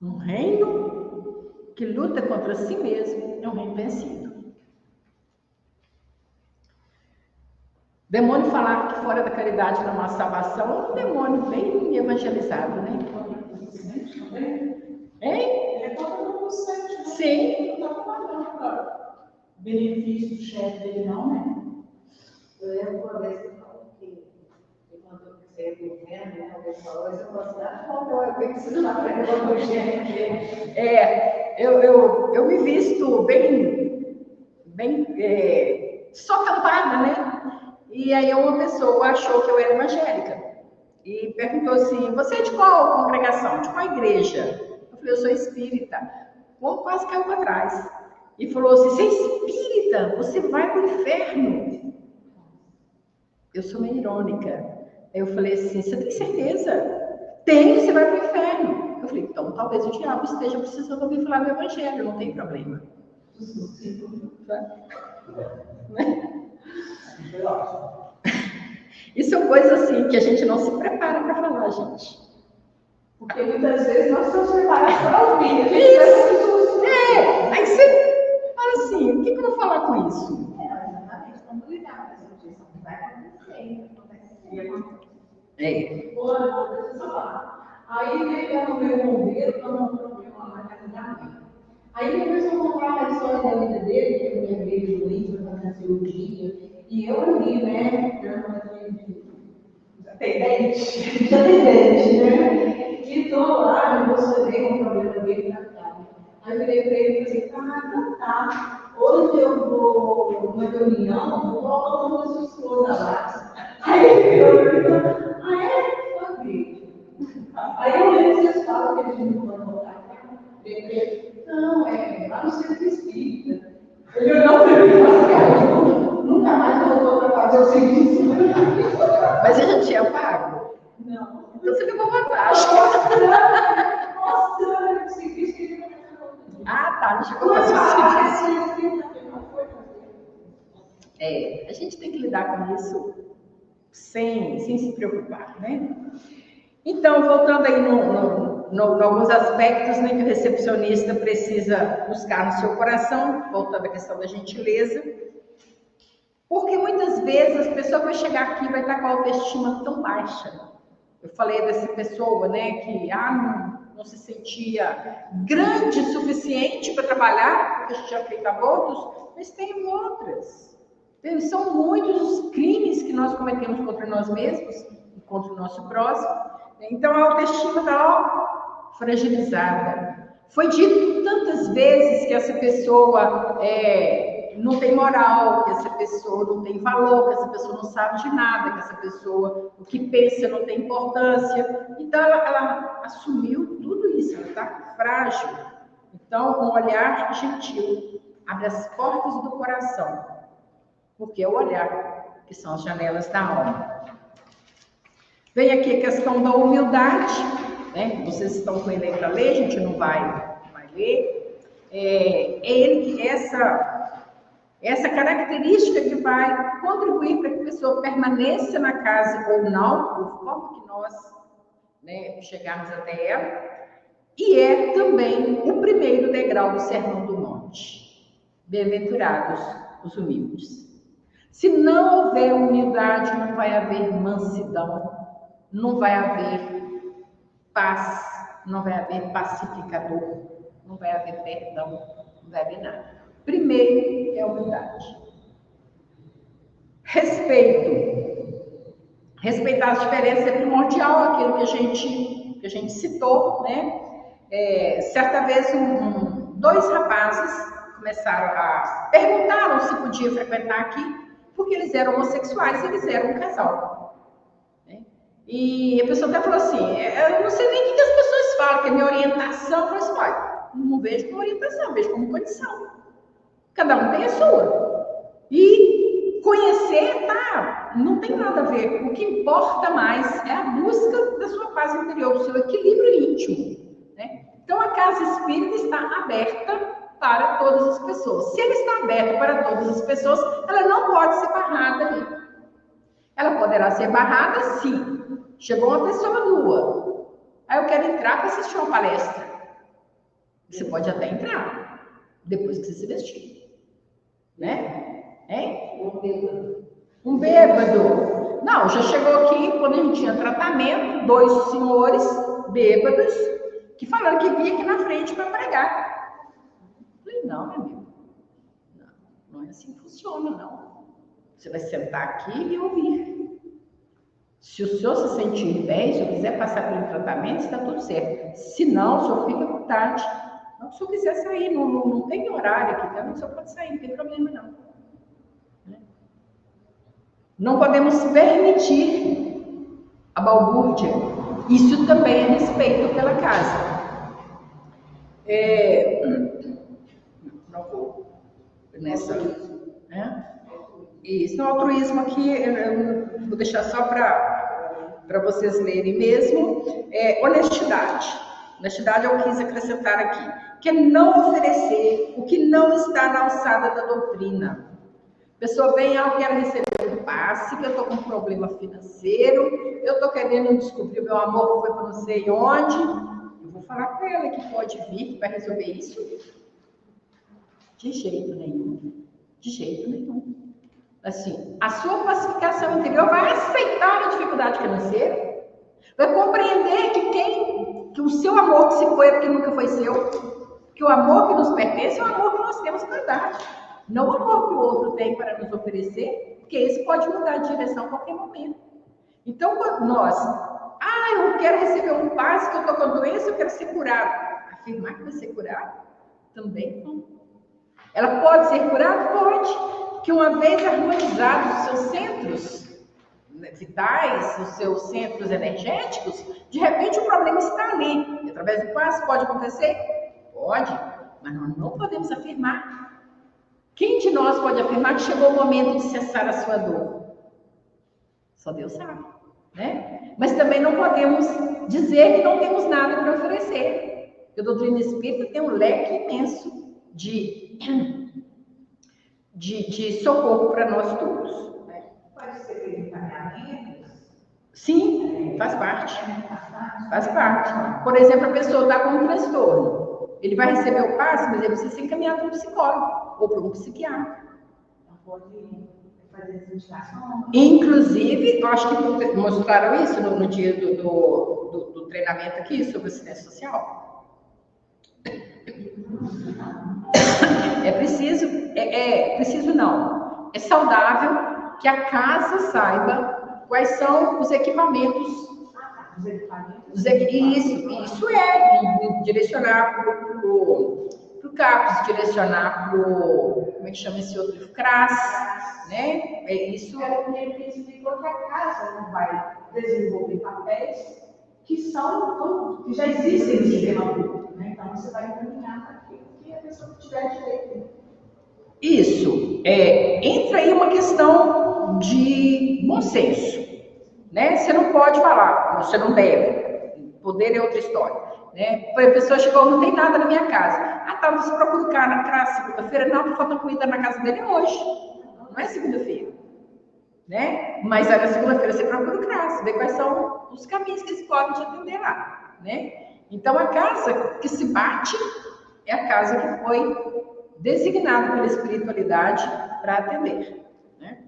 Speaker 2: Um reino que luta contra si mesmo é um reino vencido. Demônio falar que fora da caridade não há salvação é um demônio bem evangelizado, né? Hein?
Speaker 1: Ele é todo mundo sente, né?
Speaker 2: Sim.
Speaker 1: Não está falando para benefício do chefe dele, não, né?
Speaker 3: Eu lembro uma vez que falou que quando você é governo, né? Alguém falou, eu falei assim: eu preciso aprender o evangelho.
Speaker 2: Eu me visto bem só cantada, né? E aí uma pessoa achou que eu era evangélica e perguntou assim: você é de qual congregação? De qual igreja? Eu falei: eu sou espírita. O quase caiu para trás e falou assim: você é espírita? Você vai para o inferno. Eu sou meio irônica. Aí eu falei assim: você tem certeza? Tenho, você vai para o inferno. Eu falei: então talvez o diabo esteja precisando ouvir falar do evangelho, não tem problema. Isso é coisa assim que a gente não se prepara para falar, gente.
Speaker 3: Porque muitas vezes nós estamos preparados para ouvir.
Speaker 2: Isso! Aí você fala assim: o que eu vou falar com isso?
Speaker 3: Exatamente, vamos lidar com essa questão. Vai acontecer,
Speaker 2: Olha,
Speaker 3: deixa eu falar. Aí eu não veio bombeiro, eu não problema na casa da mãe. Aí ele começou a contar a história da vida dele, que a mulher veio doente, foi fazer cirurgia. E eu ali, né? Já tem dente, né? E tô lá, eu mostrei o problema dele na cara. Aí eu virei para ele e falei: então tá. Hoje eu vou numa reunião, vou colocar o nome da sua esposa lá. Aí ele falou: é? Foi. Aí eu lembro que vocês falam que eles não vão voltar. Não, lá no centro espírita. Ele não falou: nunca mais voltou para fazer o serviço.
Speaker 2: mas a gente tinha pago?
Speaker 3: Não.
Speaker 2: Então você levou vantagem.
Speaker 3: Nossa, o serviço que ele
Speaker 2: Ah, tá, não chegou a a gente tem que lidar com isso sem se preocupar, né? Então, voltando aí em alguns aspectos, né, que o recepcionista precisa buscar no seu coração, voltando à questão da gentileza, porque muitas vezes a pessoa vai chegar aqui e vai estar com a autoestima tão baixa. Eu falei dessa pessoa, né, que não se sentia grande o suficiente para trabalhar, porque já tinha feito abortos, mas tem outras. São muitos os crimes que nós cometemos contra nós mesmos e contra o nosso próximo. Então a autoestima está fragilizada. Foi dito tantas vezes que essa pessoa não tem moral, que essa pessoa não tem valor, que essa pessoa não sabe de nada, que essa pessoa, o que pensa não tem importância. Então ela assumiu tudo isso, ela está frágil. Então um olhar gentil abre as portas do coração, porque é o olhar que são as janelas da alma. Vem aqui a questão da humildade, né? Vocês estão com ele aí para ler, a gente não vai ler. Essa característica que vai contribuir para que a pessoa permaneça na casa ou não, por forma que nós, né, chegarmos até ela, e é também o primeiro degrau do Sermão do Monte. Bem-aventurados os humildes. Se não houver humildade, não vai haver mansidão, não vai haver paz, não vai haver pacificador, não vai haver perdão, não vai haver nada. Primeiro é a humildade. Respeito. Respeitar as diferenças é primordial, aquilo que a gente citou, né? Certa vez, dois rapazes perguntaram se podia frequentar aqui, porque eles eram homossexuais, eles eram um casal. Né? E a pessoa até falou assim, eu não sei nem o que as pessoas falam, que é minha orientação, eu falei assim, olha, não vejo como orientação, vejo como condição. Cada um tem a sua. E conhecer, não tem nada a ver. O que importa mais é a busca da sua paz interior, do seu equilíbrio íntimo. Né? Então, a casa espírita está aberta para todas as pessoas. Se ela está aberta para todas as pessoas, ela não pode ser barrada ali. Ela poderá ser barrada se chegou uma pessoa nua. Aí eu quero entrar para assistir uma palestra. Você pode até entrar, depois que você se vestir. Né? Um bêbado. Não, já chegou aqui, quando a gente tinha tratamento, dois senhores bêbados que falaram que vinha aqui na frente para pregar. Eu falei, não, meu amigo, não é assim que funciona, não. Você vai sentar aqui e ouvir. Se o senhor se sentir bem, se eu quiser passar pelo tratamento, está tudo certo. Se não, o senhor fica à vontade. Não, se eu quiser sair, não tem horário aqui, então o senhor pode sair, não tem problema não. Não podemos permitir a balbúrdia. Isso também é respeito pela casa. Não vou nessa. Isso é um altruísmo aqui, eu vou deixar só para vocês lerem mesmo. Honestidade. Honestidade eu quis acrescentar aqui, que é não oferecer o que não está na alçada da doutrina. A pessoa vem, eu quero receber um passe, que eu estou com um problema financeiro, eu estou querendo descobrir o meu amor que foi para não sei onde. Eu vou falar com ela que pode vir, que vai resolver isso. De jeito nenhum. De jeito nenhum. Assim, a sua pacificação interior vai aceitar a dificuldade financeira, vai compreender que o seu amor que se foi é porque nunca foi seu, que o amor que nos pertence é o amor que nós temos na verdade, não o amor que o outro tem para nos oferecer, porque esse pode mudar de direção a qualquer momento. Então, quando nós, eu quero receber um passe, que eu estou com doença, eu quero ser curado. Afirmar que vai ser curado? Também não. Ela pode ser curada? Pode. Que uma vez harmonizados os seus centros vitais, os seus centros energéticos, de repente o problema está ali. E através do passe pode acontecer? Pode, mas nós não podemos afirmar. Quem de nós pode afirmar que chegou o momento de cessar a sua dor? Só Deus sabe, né? Mas também não podemos dizer que não temos nada para oferecer. Porque a doutrina espírita tem um leque imenso de socorro para nós todos.
Speaker 3: Pode ser que encaminhamentos?
Speaker 2: Sim, faz parte. Faz parte. Por exemplo, a pessoa está com um transtorno. Ele vai receber o passe, mas ele precisa ser encaminhado para um psicólogo ou para um psiquiatra.
Speaker 3: Não pode fazer as indicações.
Speaker 2: Inclusive, eu acho que mostraram isso no dia do treinamento aqui sobre assistência social. É preciso não. É saudável que a casa saiba quais são os equipamentos. Isso é direcionar para o CAPS, direcionar para o, como é que chama esse outro? CRAS, né? É isso.
Speaker 3: Ele explicou que a casa não vai desenvolver papéis que já existem no sistema público, né? Então você vai encaminhar para aquilo que a pessoa tiver direito.
Speaker 2: Isso. Entra aí uma questão de bom senso, né? Você não pode falar, você não deve. Poder é outra história, né? A pessoa chegou, não tem nada na minha casa. Ah, tá, você procura o cara na segunda-feira? Não, tá faltando comida na casa dele hoje. Não é segunda-feira, né? Mas aí na segunda-feira você procura o CRAS, vê quais são os caminhos que eles podem te atender lá, né? Então a casa que se bate é a casa que foi designada pela espiritualidade para atender, né?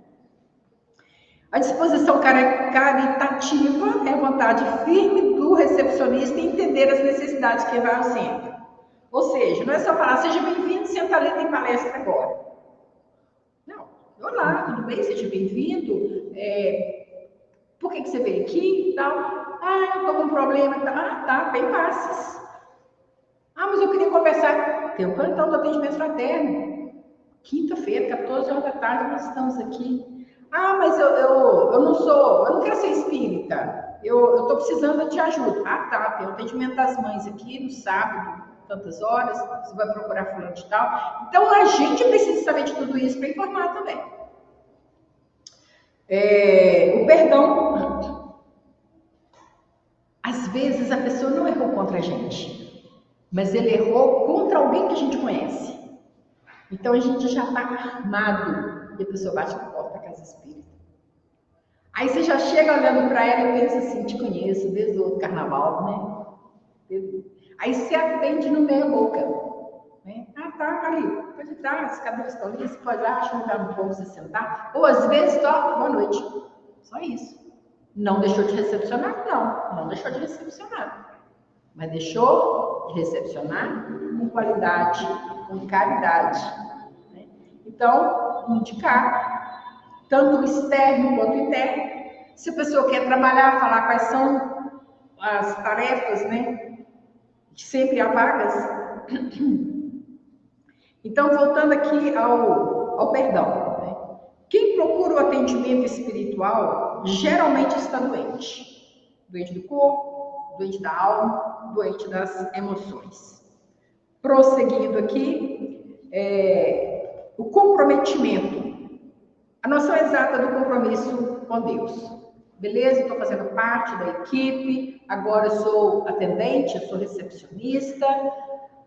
Speaker 2: A disposição caritativa é a vontade firme do recepcionista em entender as necessidades que vai ao centro. Ou seja, não é só falar, seja bem-vindo, senta ali, tem palestra agora. Não, olá, tudo bem? Seja bem-vindo. Por que você veio aqui e tal? Ah, eu estou com um problema e tal. Ah, tá, bem passes. Ah, mas eu queria conversar. Tem um plantão do atendimento fraterno. Quinta-feira, 14 horas da tarde, nós estamos aqui. Ah, mas eu não quero ser espírita. Eu estou precisando de ajuda. Ah, tá, tem o atendimento das mães aqui no sábado, tantas horas, você vai procurar fulano de tal. Então, a gente precisa saber de tudo isso para informar também. O perdão. Às vezes, a pessoa não errou contra a gente, mas ele errou contra alguém que a gente conhece. Então, a gente já está armado e a pessoa bate na porta da casa espírita. Aí você já chega olhando para ela e pensa assim, te conheço desde o carnaval, né? Aí você atende no meia boca, né? Ah, tá, ali, pode entrar, as cadeiras estão ali, você pode lá, acha um lugar bom para você sentar. Ou às vezes, boa noite. Só isso. Não deixou de recepcionar? Não deixou de recepcionar. Mas deixou de recepcionar com qualidade, com caridade. Né? Então, indicar, tanto o externo quanto o interno. Se a pessoa quer trabalhar, falar quais são as tarefas, né? Que sempre há vagas. Então, voltando aqui ao perdão. Né? Quem procura o atendimento espiritual geralmente está doente. Doente do corpo, doente da alma, doente das emoções. Prosseguindo aqui, o comprometimento. A noção exata do compromisso com Deus. Beleza, estou fazendo parte da equipe, agora eu sou atendente, eu sou recepcionista.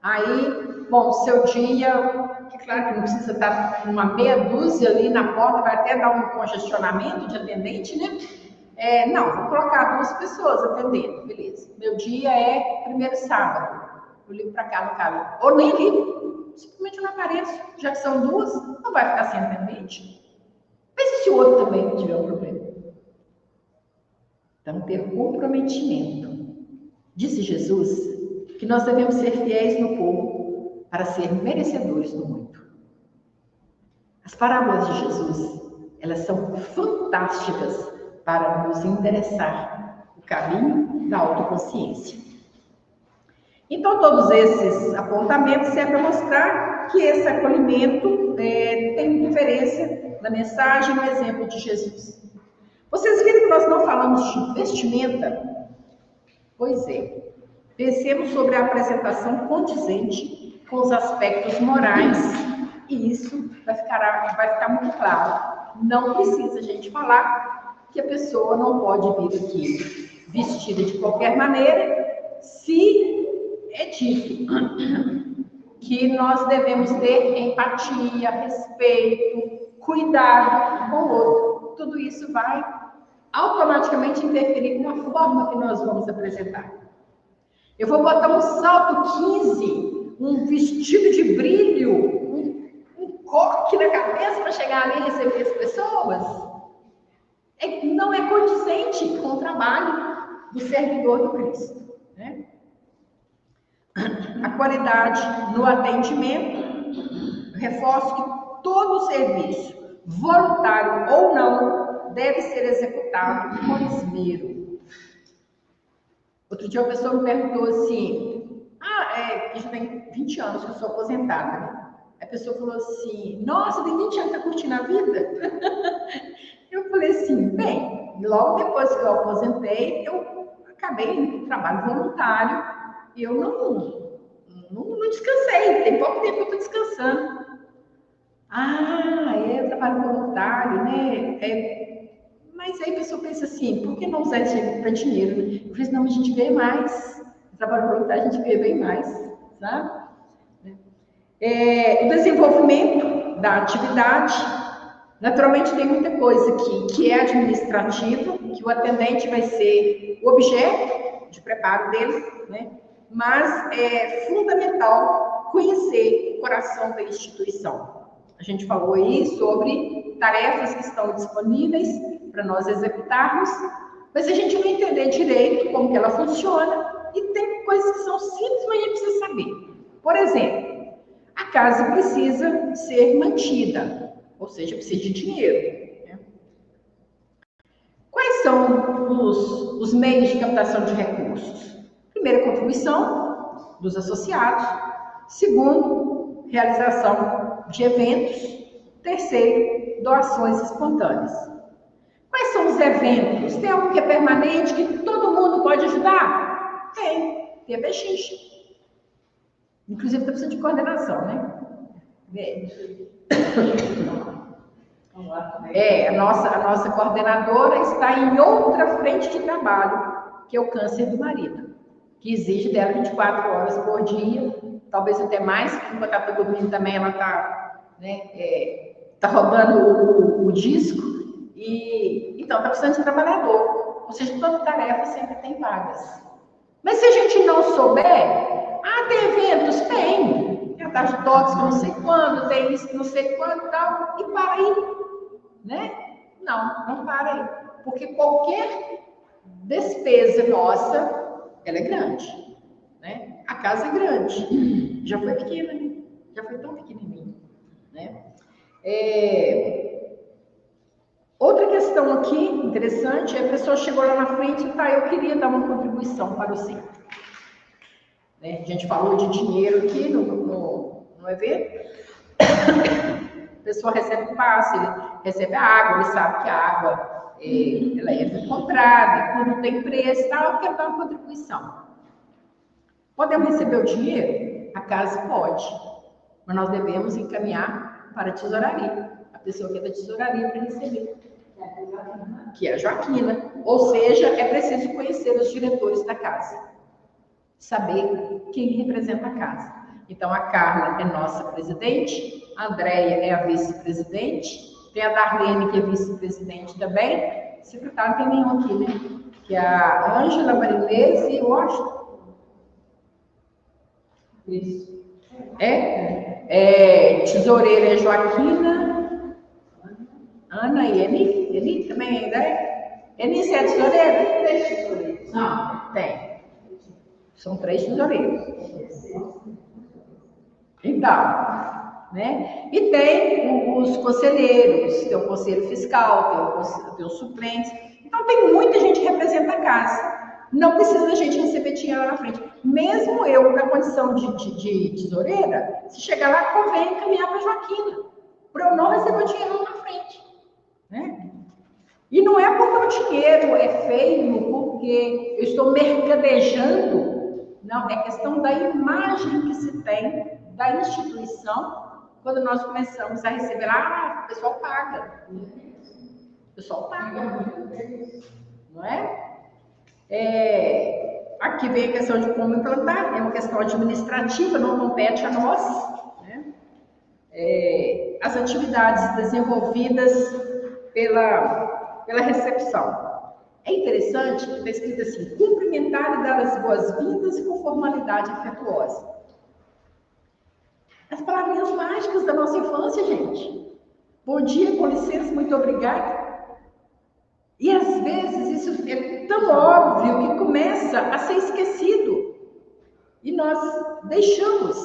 Speaker 2: Aí, bom, seu dia, que claro que não precisa estar uma meia dúzia ali na porta, vai até dar um congestionamento de atendente, né? Não, vou colocar 2 pessoas atendendo, beleza. Meu dia é primeiro sábado. Eu ligo para cá no caso. Ou nem ligo, simplesmente não apareço. Já que são 2, não vai ficar sem atendente. Mas e se o outro também tiver um problema? Então, ter comprometimento. Disse Jesus que nós devemos ser fiéis no pouco para ser merecedores do muito. As parábolas de Jesus, elas são fantásticas para nos endereçar o caminho da autoconsciência. Então, todos esses apontamentos servem para mostrar que esse acolhimento tem diferença na mensagem e no exemplo de Jesus. Vocês viram que nós não falamos de vestimenta? Pois é. Pensemos sobre a apresentação condizente com os aspectos morais e isso vai ficar muito claro. Não precisa a gente falar que a pessoa não pode vir aqui vestida de qualquer maneira se é dito que nós devemos ter empatia, respeito, cuidado com o outro. Tudo isso vai automaticamente interferir na forma que nós vamos apresentar. Eu vou botar um salto 15, um vestido de brilho, um coque na cabeça para chegar ali e receber as pessoas. Não é condizente com o trabalho do servidor do Cristo, né? A qualidade no atendimento, reforço que todo serviço, voluntário ou não, deve ser executado com esmero. Outro dia uma pessoa me perguntou assim, já tem 20 anos que eu sou aposentada, né? A pessoa falou assim, nossa, tem 20 anos que tá curtindo a vida? Eu falei assim, bem, logo depois que eu aposentei, eu acabei indo para o trabalho voluntário e eu não descansei, tem pouco tempo que eu estou descansando. É trabalho voluntário, né? Mas aí a pessoa pensa assim, por que não usar esse para dinheiro? Eu falei assim, não, a gente ganha mais. No trabalho voluntário a gente ganha bem mais, sabe? O desenvolvimento da atividade, naturalmente tem muita coisa aqui que é administrativa, que o atendente vai ser o objeto de preparo dele, né? Mas é fundamental conhecer o coração da instituição. A gente falou aí sobre tarefas que estão disponíveis para nós executarmos, mas se a gente não entender direito como que ela funciona, e tem coisas que são simples, mas a gente precisa saber. Por exemplo, a casa precisa ser mantida, ou seja, precisa de dinheiro, né? Quais são os meios de captação de recursos? Primeiro, contribuição dos associados. Segundo, realização de eventos. Terceiro, doações espontâneas. Quais são os eventos? Tem algum que é permanente, que todo mundo pode ajudar? Tem a bexiga. Inclusive, está precisando de coordenação, né? A nossa coordenadora está em outra frente de trabalho, que é o câncer do marido, que exige dela 24 horas por dia, talvez até mais, porque enquanto ela está dormindo também ela está, né, tá rodando o disco, e então está precisando de trabalhador, ou seja, toda tarefa sempre tem vagas. Mas se a gente não souber, tem eventos? Tem a taxa de tóxico não sei quando, tem isso não sei quando, tal, e para aí, né? Não para aí, porque qualquer despesa nossa, ela é grande, né? A casa é grande, já foi pequena, né? Já foi tão pequenininha, né? Outra questão aqui interessante é a pessoa chegou lá na frente e eu queria dar uma contribuição para o centro. Né? A gente falou de dinheiro aqui no evento. A pessoa recebe o passe, recebe a água, ele sabe que a água ela é comprada, tudo tem preço, eu quero dar uma contribuição. Podemos receber o dinheiro? A casa pode, mas nós devemos encaminhar para a tesouraria, a pessoa que é da tesouraria para receber, que é a Joaquina. Ou seja, é preciso conhecer os diretores da casa, saber quem representa a casa. Então, a Carla é nossa presidente, a Andréia é a vice-presidente, tem a Darlene, que é vice-presidente também, secretário não tem nenhum aqui, né? Que é a Ângela, Marinês e o Washington. Isso. Tesoureira é Joaquina, Ana e Eni. Eni também, né? Eni, você é tesoureira? 3 tesoureiros. Não, tem. São 3 tesoureiros. Então, né? E tem os conselheiros, tem o conselho fiscal, tem os suplentes. Então, tem muita gente que representa a casa. Não precisa a gente receber dinheiro lá na frente. Mesmo eu, na condição de tesoureira, se chegar lá, convém encaminhar para a Joaquina, para eu não receber o dinheiro lá na frente. Né? E não é porque o dinheiro é feio, porque eu estou mercadejando. Não, é questão da imagem que se tem da instituição quando nós começamos a receber. O pessoal paga. O pessoal paga. Não é? Aqui vem a questão de como implantar, é uma questão administrativa, não compete a nós, né? As atividades desenvolvidas pela recepção. É interessante que está escrito assim: cumprimentar e dar as boas-vindas com formalidade afetuosa. As palavrinhas mágicas da nossa infância, gente. Bom dia, com licença, muito obrigada. E às vezes isso é tão óbvio que começa a ser esquecido. E nós deixamos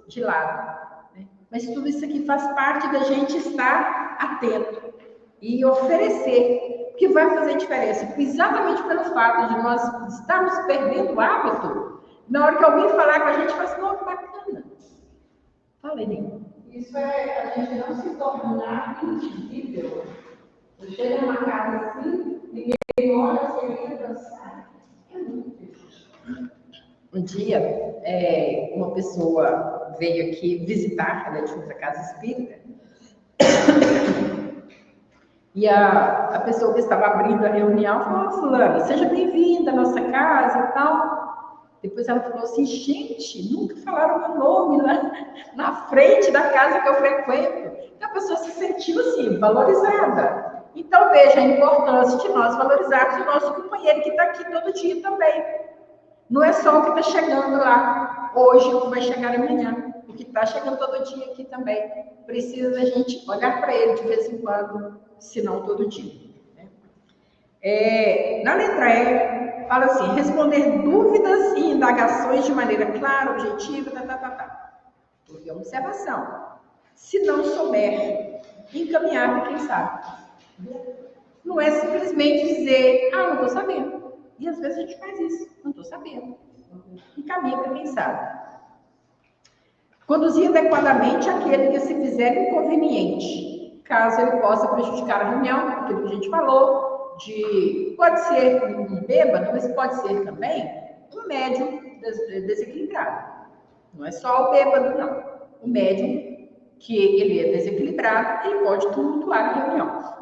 Speaker 2: de lado, né? Mas tudo isso aqui faz parte da gente estar atento e oferecer, que vai fazer diferença. Exatamente pelo fato de nós estarmos perdendo o hábito, na hora que alguém falar com a gente, fala assim: não, que bacana. Fala aí, Ney.
Speaker 3: Isso é a gente não se tornar invisível. Eu chego numa casa assim, ninguém olha, você vem dançar. É muito difícil.
Speaker 2: Um dia, uma pessoa veio aqui visitar, ela tinha outra casa espírita, e a pessoa que estava abrindo a reunião falou: fulano, seja bem-vinda à nossa casa e tal. Depois ela falou assim: gente, nunca falaram meu nome lá na frente da casa que eu frequento. Então a pessoa se sentiu assim, valorizada. Então veja a importância de nós valorizarmos o nosso companheiro que está aqui todo dia também. Não é só o que está chegando lá hoje, o que vai chegar amanhã. O que está chegando todo dia aqui também. Precisa da gente olhar para ele de vez em quando, se não todo dia. Né? Na letra E, fala assim: responder dúvidas e indagações de maneira clara, objetiva, Porque é uma observação. Se não souber, encaminhar para quem sabe. Não é simplesmente dizer: ah, não estou sabendo. E às vezes a gente faz isso: não estou sabendo. Encaminha para quem sabe. Conduzir adequadamente aquele que se fizer inconveniente, caso ele possa prejudicar a reunião, aquilo que a gente falou, pode ser um bêbado, mas pode ser também um médium desequilibrado. Não é só o bêbado, não. O médium, que ele é desequilibrado, ele pode tumultuar a reunião.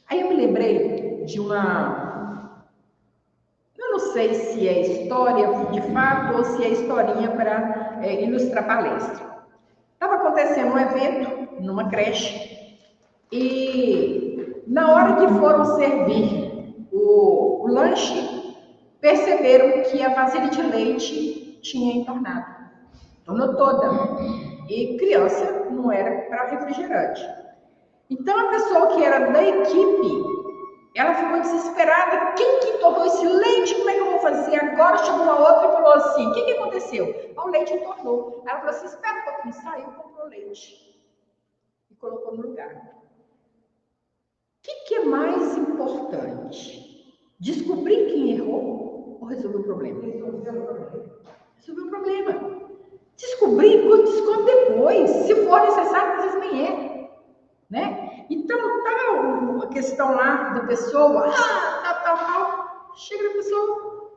Speaker 2: Aí eu me lembrei de eu não sei se é história de fato ou se é historinha para ilustrar palestra. Estava acontecendo um evento numa creche e na hora que foram servir o lanche, perceberam que a vasilha de leite tinha entornado. Tornou toda. E criança não era para refrigerante. Então a pessoa que era da equipe, ela ficou desesperada: quem que entornou esse leite? Como é que eu vou fazer agora? Chegou uma outra e falou assim: o que aconteceu? O leite entornou. Ela falou assim: espera um pouquinho. Saiu, comprou leite e colocou no lugar. O que é mais importante? Descobrir quem errou ou resolver o problema? Resolver o problema. Descobrir quando descobre depois. Se for necessário, às vezes nem é. Né? Então, tá a questão lá da pessoa, tal, chega da pessoa.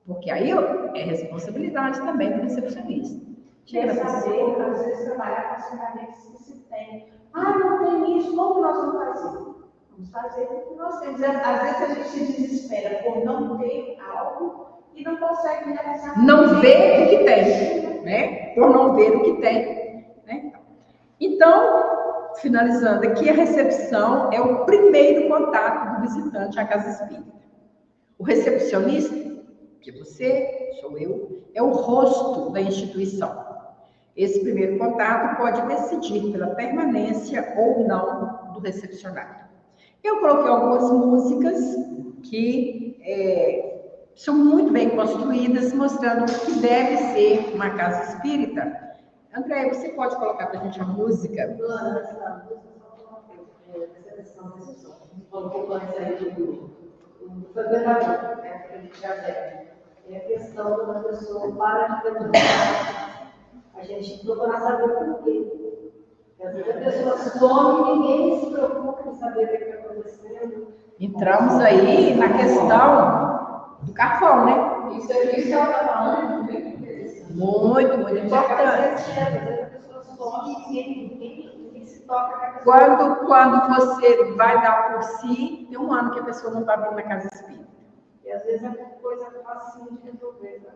Speaker 2: Porque aí é responsabilidade também do recepcionista. Chega da pessoa.
Speaker 3: Às vezes, trabalhar com as ferramentas que se tem. Ah, não tem isso, como nós vamos fazer? Vamos fazer o que nós temos. Às vezes a gente se desespera por não ter algo e não consegue realizar.
Speaker 2: Não vê o que tem, né? Por não ver o que tem. Né? Então, finalizando aqui, a recepção é o primeiro contato do visitante à casa espírita. O recepcionista, que você, sou eu, é o rosto da instituição. Esse primeiro contato pode decidir pela permanência ou não do recepcionado. Eu coloquei algumas músicas que são muito bem construídas, mostrando o que deve ser uma casa espírita. André, você pode colocar para a gente a música?
Speaker 3: Colocou antes aí do frequentador, né? Que a gente já deve. É a questão da pessoa para de frequentar. A gente procura saber por quê. Às vezes a pessoa some e ninguém se preocupa em saber o que está acontecendo.
Speaker 2: Entramos aí na questão do carvão, né?
Speaker 3: Isso aqui que ela está falando, muito interessante.
Speaker 2: Muito importante.
Speaker 3: Às vezes a pessoa some e ninguém se toca na pessoa.
Speaker 2: Quando você vai dar por si, tem um ano que a pessoa não está vindo na casa espírita.
Speaker 3: E às vezes é uma coisa fácil de resolver. Né?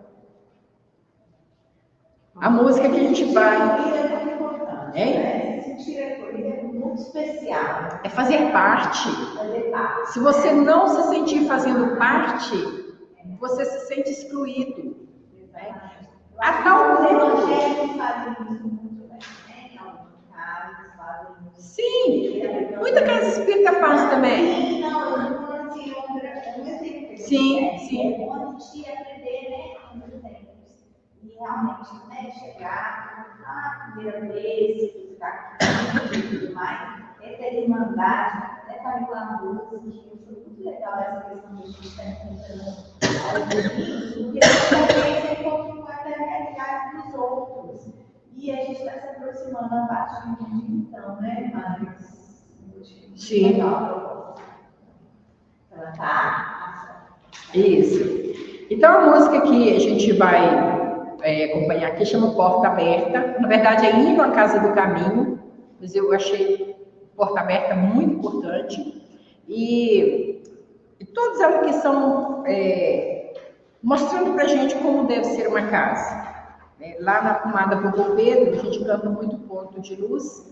Speaker 2: A música que a gente vai.
Speaker 4: É muito importante. Né? Se sentir acolhido é muito especial.
Speaker 2: É fazer parte.
Speaker 4: Fazer parte.
Speaker 2: Se você não se sentir fazendo parte, você se sente excluído. Né? A tal
Speaker 4: Os
Speaker 2: ponto.
Speaker 4: evangélicos fazem isso muito bem, né? Em alguns casos fazem isso.
Speaker 2: Sim, muita casa espírita faz também.
Speaker 4: Sim, não, eu não vou assim, um exemplo.
Speaker 2: Sim, sim.
Speaker 4: É bom a gente aprender, né, com os exemplos. E realmente, né, chegar a primeira vez, ficar aqui e tudo mais, é ter irmandade, é estar com a música, que foi muito legal essa questão de a gente estar encontrando aos domingos, porque também você encontra a realidade dos outros. E a gente está se aproximando a partir de então, né, mas
Speaker 2: Sim.
Speaker 4: legal. Ela tá.
Speaker 2: Isso. Então a música que a gente vai acompanhar aqui chama Porta Aberta. Na verdade é Indo à Casa do Caminho, mas eu achei Porta Aberta muito importante. E todas elas que são mostrando pra gente como deve ser uma casa. Lá na Pomada Vovô Pedro, a gente canta muito Ponto de Luz,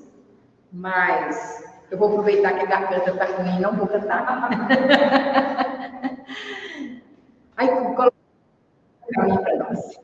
Speaker 2: mas eu vou aproveitar que a garganta está ruim, não vou cantar. Aí, coloca o caminho para nós.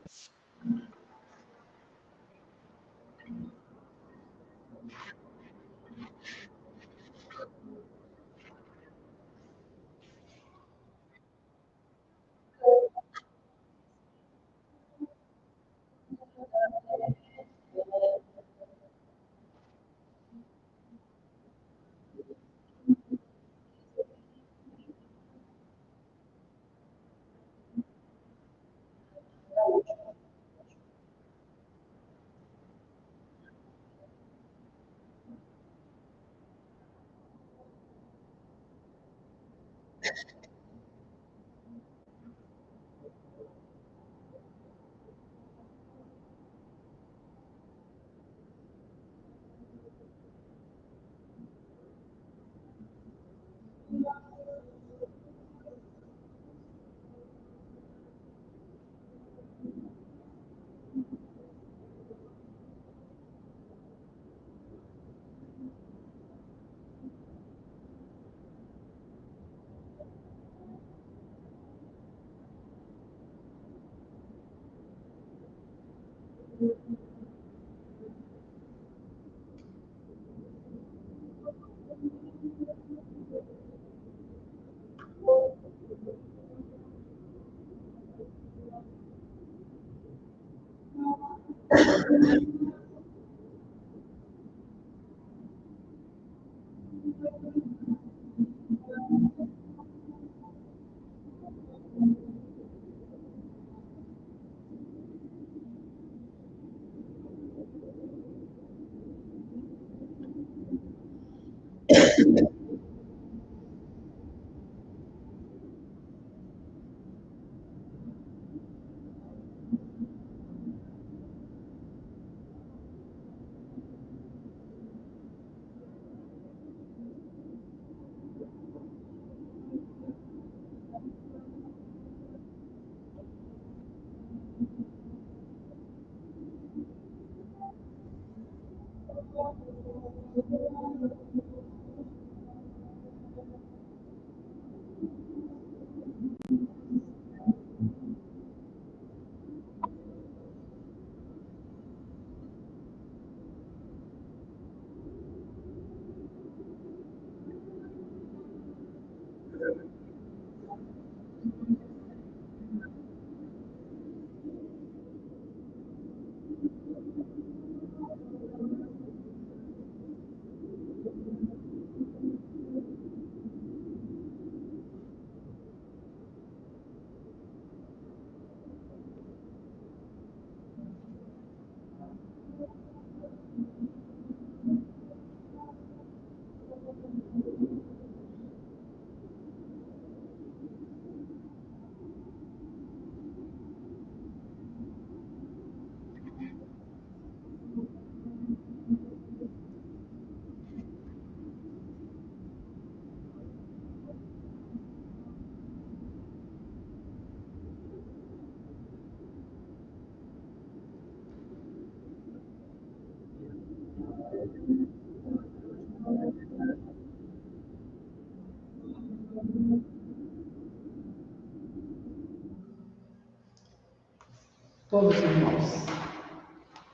Speaker 2: Todos irmãos,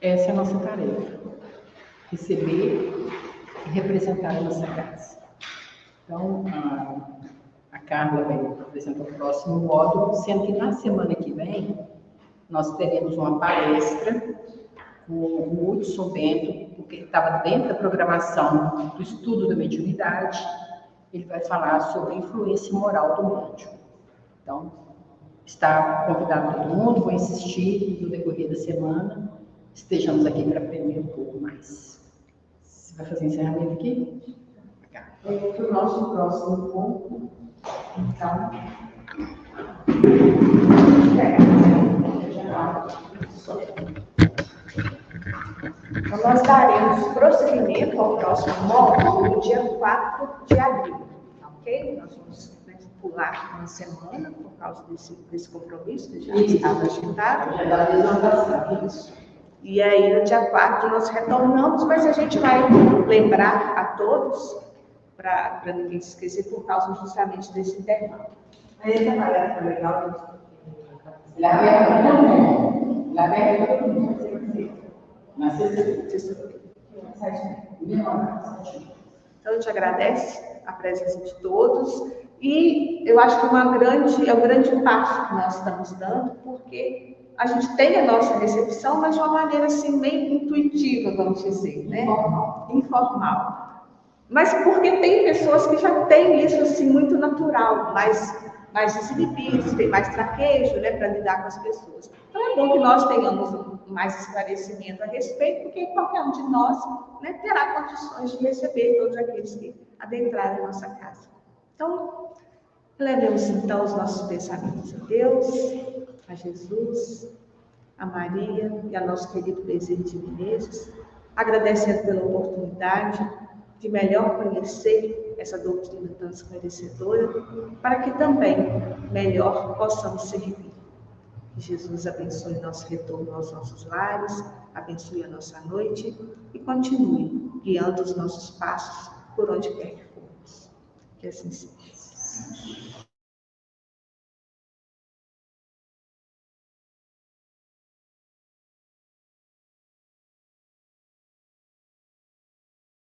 Speaker 2: essa é a nossa tarefa, receber e representar a nossa casa. Então, a Carla vai apresentar o próximo módulo, sendo que na semana que vem nós teremos uma palestra com o Hudson Bento, porque ele estava dentro da programação do estudo da mediunidade. Ele vai falar sobre a influência moral do médium. Então, está convidado todo mundo, vou insistir no decorrer da semana, estejamos aqui para aprender um pouco mais. Você vai fazer encerramento aqui?
Speaker 3: Para o nosso próximo ponto, então, nós daremos prosseguimento ao próximo módulo no dia 4 de abril, ok? Nós vamos pular uma semana por causa desse compromisso que já estava agendado. Isso. E aí, no dia 4, nós retornamos, mas a gente vai lembrar a todos, para ninguém se esquecer, por causa justamente desse intervalo.
Speaker 4: Aí essa palestra legal.
Speaker 2: La guerra todo mundo. Na sexta-feira.
Speaker 3: Então, a gente agradece a presença de todos e eu acho que é um grande passo que nós estamos dando, porque a gente tem a nossa recepção, mas de uma maneira assim, meio intuitiva, vamos dizer, né? Informal. Mas porque tem pessoas que já têm isso assim, muito natural, mais desinibidos, tem mais traquejo, né, para lidar com as pessoas. Então é bom que nós tenhamos mais esclarecimento a respeito, porque qualquer um de nós, né, terá condições de receber todos aqueles que adentrarem a nossa casa. Então, levemos então os nossos pensamentos a Deus, a Jesus, a Maria e a nosso querido Bezerra de Menezes, agradecendo pela oportunidade de melhor conhecer essa doutrina tão esclarecedora, para que também melhor possamos servir. Que Jesus abençoe nosso retorno aos nossos lares, abençoe a nossa noite e continue guiando os nossos passos por onde quer que formos. Que assim seja.